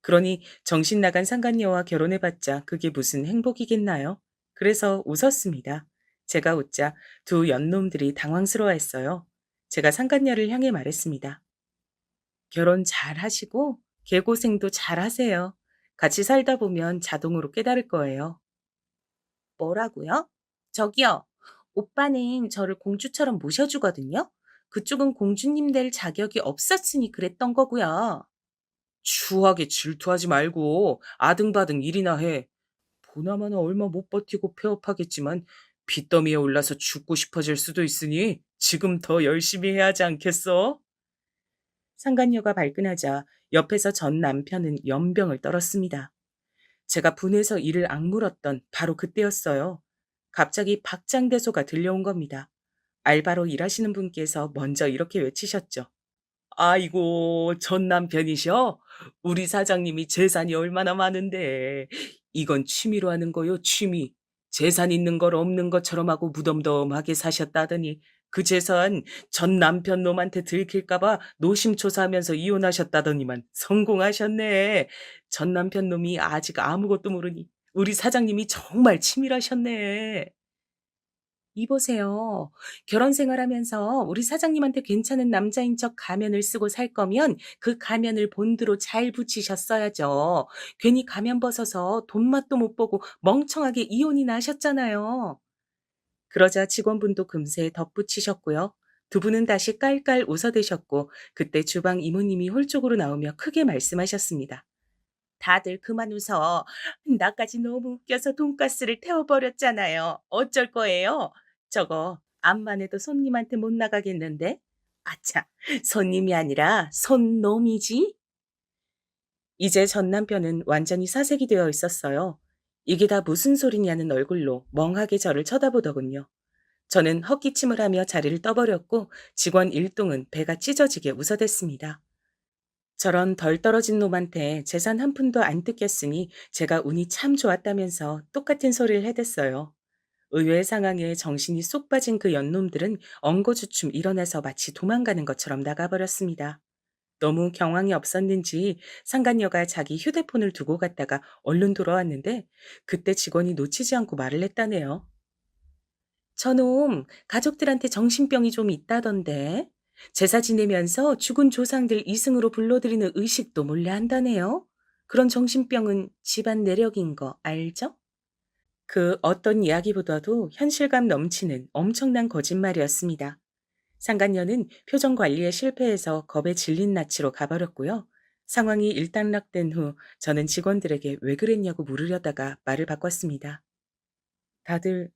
그러니 정신 나간 상간녀와 결혼해봤자 그게 무슨 행복이겠나요? 그래서 웃었습니다. 제가 웃자 두 연놈들이 당황스러워했어요. 제가 상간녀를 향해 말했습니다. 결혼 잘 하시고 개고생도 잘 하세요. 같이 살다 보면 자동으로 깨달을 거예요. 뭐라고요? 저기요. 오빠는 저를 공주처럼 모셔주거든요. 그쪽은 공주님 될 자격이 없었으니 그랬던 거고요. 추하게 질투하지 말고 아등바등 일이나 해. 보나마나 얼마 못 버티고 폐업하겠지만 빚더미에 올라서 죽고 싶어질 수도 있으니 지금 더 열심히 해야 하지 않겠어? 상간녀가 발끈하자 옆에서 전 남편은 연병을 떨었습니다. 제가 분해서 이를 악물었던 바로 그때였어요. 갑자기 박장대소가 들려온 겁니다. 알바로 일하시는 분께서 먼저 이렇게 외치셨죠. 아이고, 전 남편이셔? 우리 사장님이 재산이 얼마나 많은데. 이건 취미로 하는 거요, 취미. 재산 있는 걸 없는 것처럼 하고 무덤덤하게 사셨다더니 그 재산 전 남편 놈한테 들킬까봐 노심초사하면서 이혼하셨다더니만 성공하셨네. 전 남편 놈이 아직 아무것도 모르니 우리 사장님이 정말 치밀하셨네. 이보세요. 결혼 생활하면서 우리 사장님한테 괜찮은 남자인 척 가면을 쓰고 살 거면 그 가면을 본드로 잘 붙이셨어야죠. 괜히 가면 벗어서 돈맛도 못 보고 멍청하게 이혼이나 하셨잖아요. 그러자 직원분도 금세 덧붙이셨고요. 두 분은 다시 깔깔 웃어대셨고 그때 주방 이모님이 홀 쪽으로 나오며 크게 말씀하셨습니다. 다들 그만 웃어. 나까지 너무 웃겨서 돈가스를 태워버렸잖아요. 어쩔 거예요? 저거 암만 해도 손님한테 못 나가겠는데? 아차, 손님이 아니라 손놈이지? 이제 전 남편은 완전히 사색이 되어 있었어요. 이게 다 무슨 소리냐는 얼굴로 멍하게 저를 쳐다보더군요. 저는 헛기침을 하며 자리를 떠버렸고 직원 일동은 배가 찢어지게 웃어댔습니다. 저런 덜 떨어진 놈한테 재산 한 푼도 안 뜯겼으니 제가 운이 참 좋았다면서 똑같은 소리를 해댔어요. 의외의 상황에 정신이 쏙 빠진 그 연놈들은 엉거주춤 일어나서 마치 도망가는 것처럼 나가버렸습니다. 너무 경황이 없었는지 상간녀가 자기 휴대폰을 두고 갔다가 얼른 돌아왔는데 그때 직원이 놓치지 않고 말을 했다네요. 저놈 가족들한테 정신병이 좀 있다던데 제사 지내면서 죽은 조상들 이승으로 불러들이는 의식도 몰래 한다네요. 그런 정신병은 집안 내력인 거 알죠? 그 어떤 이야기보다도 현실감 넘치는 엄청난 거짓말이었습니다. 상간녀는 표정 관리에 실패해서 겁에 질린 낯으로 가버렸고요. 상황이 일단락된 후 저는 직원들에게 왜 그랬냐고 물으려다가 말을 바꿨습니다. 다들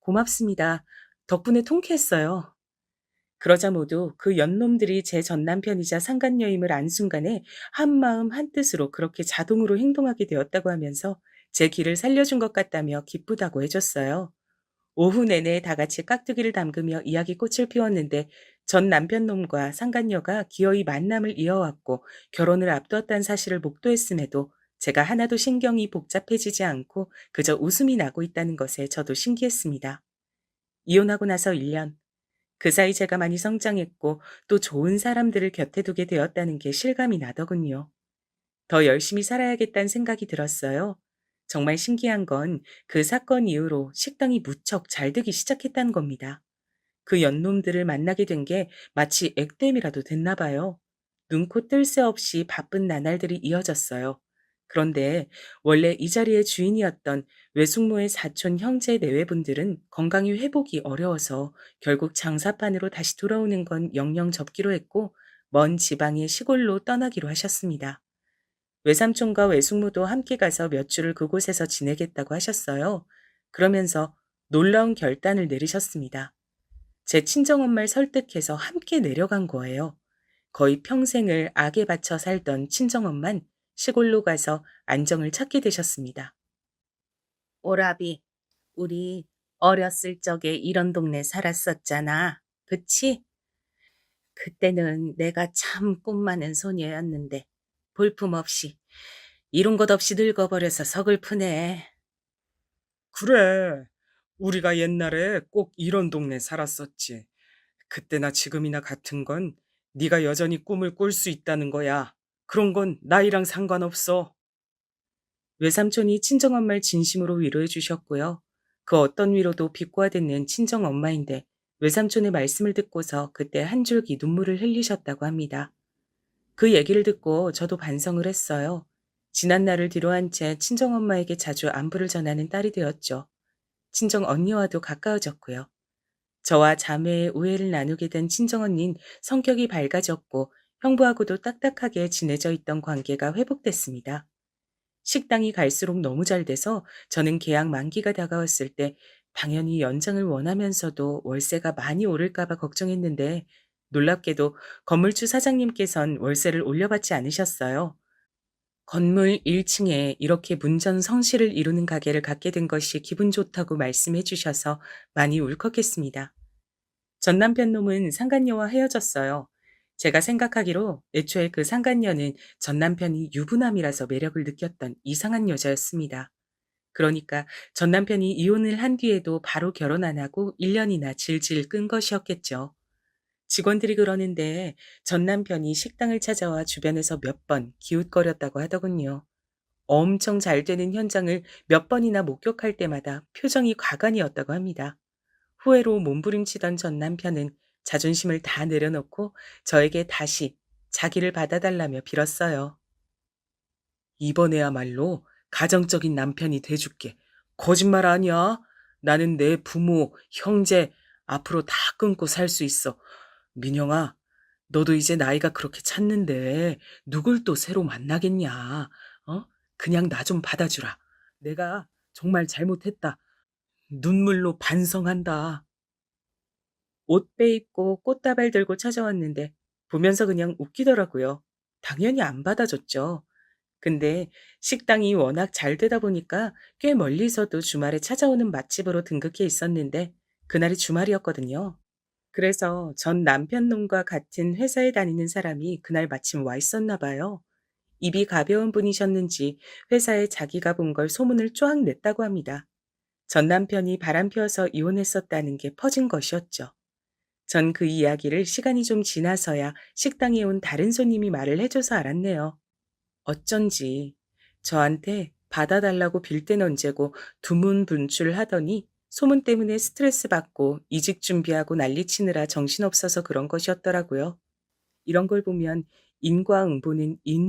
고맙습니다. 덕분에 통쾌했어요. 그러자 모두 그 연놈들이 제 전남편이자 상간녀임을 안 순간에 한마음 한뜻으로 그렇게 자동으로 행동하게 되었다고 하면서 제 길을 살려준 것 같다며 기쁘다고 해줬어요. 오후 내내 다 같이 깍두기를 담그며 이야기꽃을 피웠는데 전 남편놈과 상간녀가 기어이 만남을 이어왔고 결혼을 앞두었다는 사실을 목도했음에도 제가 하나도 신경이 복잡해지지 않고 그저 웃음이 나고 있다는 것에 저도 신기했습니다. 이혼하고 나서 1년, 그 사이 제가 많이 성장했고 또 좋은 사람들을 곁에 두게 되었다는 게 실감이 나더군요. 더 열심히 살아야겠다는 생각이 들었어요. 정말 신기한 건 그 사건 이후로 식당이 무척 잘 되기 시작했다는 겁니다. 그 연놈들을 만나게 된 게 마치 액땜이라도 됐나 봐요. 눈코 뜰 새 없이 바쁜 나날들이 이어졌어요. 그런데 원래 이 자리의 주인이었던 외숙모의 사촌 형제 내외분들은 건강이 회복이 어려워서 결국 장사판으로 다시 돌아오는 건 영영 접기로 했고 먼 지방의 시골로 떠나기로 하셨습니다. 외삼촌과 외숙모도 함께 가서 몇 주를 그곳에서 지내겠다고 하셨어요. 그러면서 놀라운 결단을 내리셨습니다. 제 친정엄마를 설득해서 함께 내려간 거예요. 거의 평생을 악에 바쳐 살던 친정엄만 시골로 가서 안정을 찾게 되셨습니다. 오라비, 우리 어렸을 적에 이런 동네 살았었잖아. 그치? 그때는 내가 참 꿈 많은 소녀였는데 볼품없이 이룬 것 없이 늙어버려서 서글프네. 그래. 우리가 옛날에 꼭 이런 동네 살았었지. 그때나 지금이나 같은 건 네가 여전히 꿈을 꿀 수 있다는 거야. 그런 건 나이랑 상관없어. 외삼촌이 친정엄마를 진심으로 위로해 주셨고요. 그 어떤 위로도 비꼬아듣는 친정엄마인데 외삼촌의 말씀을 듣고서 그때 한 줄기 눈물을 흘리셨다고 합니다. 그 얘기를 듣고 저도 반성을 했어요. 지난 날을 뒤로한 채 친정엄마에게 자주 안부를 전하는 딸이 되었죠. 친정 언니와도 가까워졌고요. 저와 자매의 우애를 나누게 된 친정언니는 성격이 밝아졌고 형부하고도 딱딱하게 지내져 있던 관계가 회복됐습니다. 식당이 갈수록 너무 잘 돼서 저는 계약 만기가 다가왔을 때 당연히 연장을 원하면서도 월세가 많이 오를까 봐 걱정했는데 놀랍게도 건물주 사장님께선 월세를 올려받지 않으셨어요. 건물 1층에 이렇게 문전성시를 이루는 가게를 갖게 된 것이 기분 좋다고 말씀해 주셔서 많이 울컥했습니다. 전 남편 놈은 상간녀와 헤어졌어요. 제가 생각하기로 애초에 그 상간녀는 전 남편이 유부남이라서 매력을 느꼈던 이상한 여자였습니다. 그러니까 전 남편이 이혼을 한 뒤에도 바로 결혼 안 하고 1년이나 질질 끈 것이었겠죠. 직원들이 그러는데 전 남편이 식당을 찾아와 주변에서 몇 번 기웃거렸다고 하더군요. 엄청 잘 되는 현장을 몇 번이나 목격할 때마다 표정이 과간이었다고 합니다. 후회로 몸부림치던 전 남편은 자존심을 다 내려놓고 저에게 다시 자기를 받아달라며 빌었어요. 이번에야말로 가정적인 남편이 돼줄게. 거짓말 아니야. 나는 내 부모, 형제 앞으로 다 끊고 살 수 있어. 민영아, 너도 이제 나이가 그렇게 찼는데 누굴 또 새로 만나겠냐? 어? 그냥 나 좀 받아주라. 내가 정말 잘못했다. 눈물로 반성한다. 옷 빼입고 꽃다발 들고 찾아왔는데 보면서 그냥 웃기더라고요. 당연히 안 받아줬죠. 근데 식당이 워낙 잘 되다 보니까 꽤 멀리서도 주말에 찾아오는 맛집으로 등극해 있었는데 그날이 주말이었거든요. 그래서 전 남편 놈과 같은 회사에 다니는 사람이 그날 마침 와 있었나 봐요. 입이 가벼운 분이셨는지 회사에 자기가 본 걸 소문을 쫙 냈다고 합니다. 전 남편이 바람 피워서 이혼했었다는 게 퍼진 것이었죠. 전 그 이야기를 시간이 좀 지나서야 식당에 온 다른 손님이 말을 해줘서 알았네요. 어쩐지 저한테 받아달라고 빌 땐 언제고 두문분출하더니 소문 때문에 스트레스 받고 이직 준비하고 난리치느라 정신없어서 그런 것이었더라고요. 이런 걸 보면 인과응보는 있는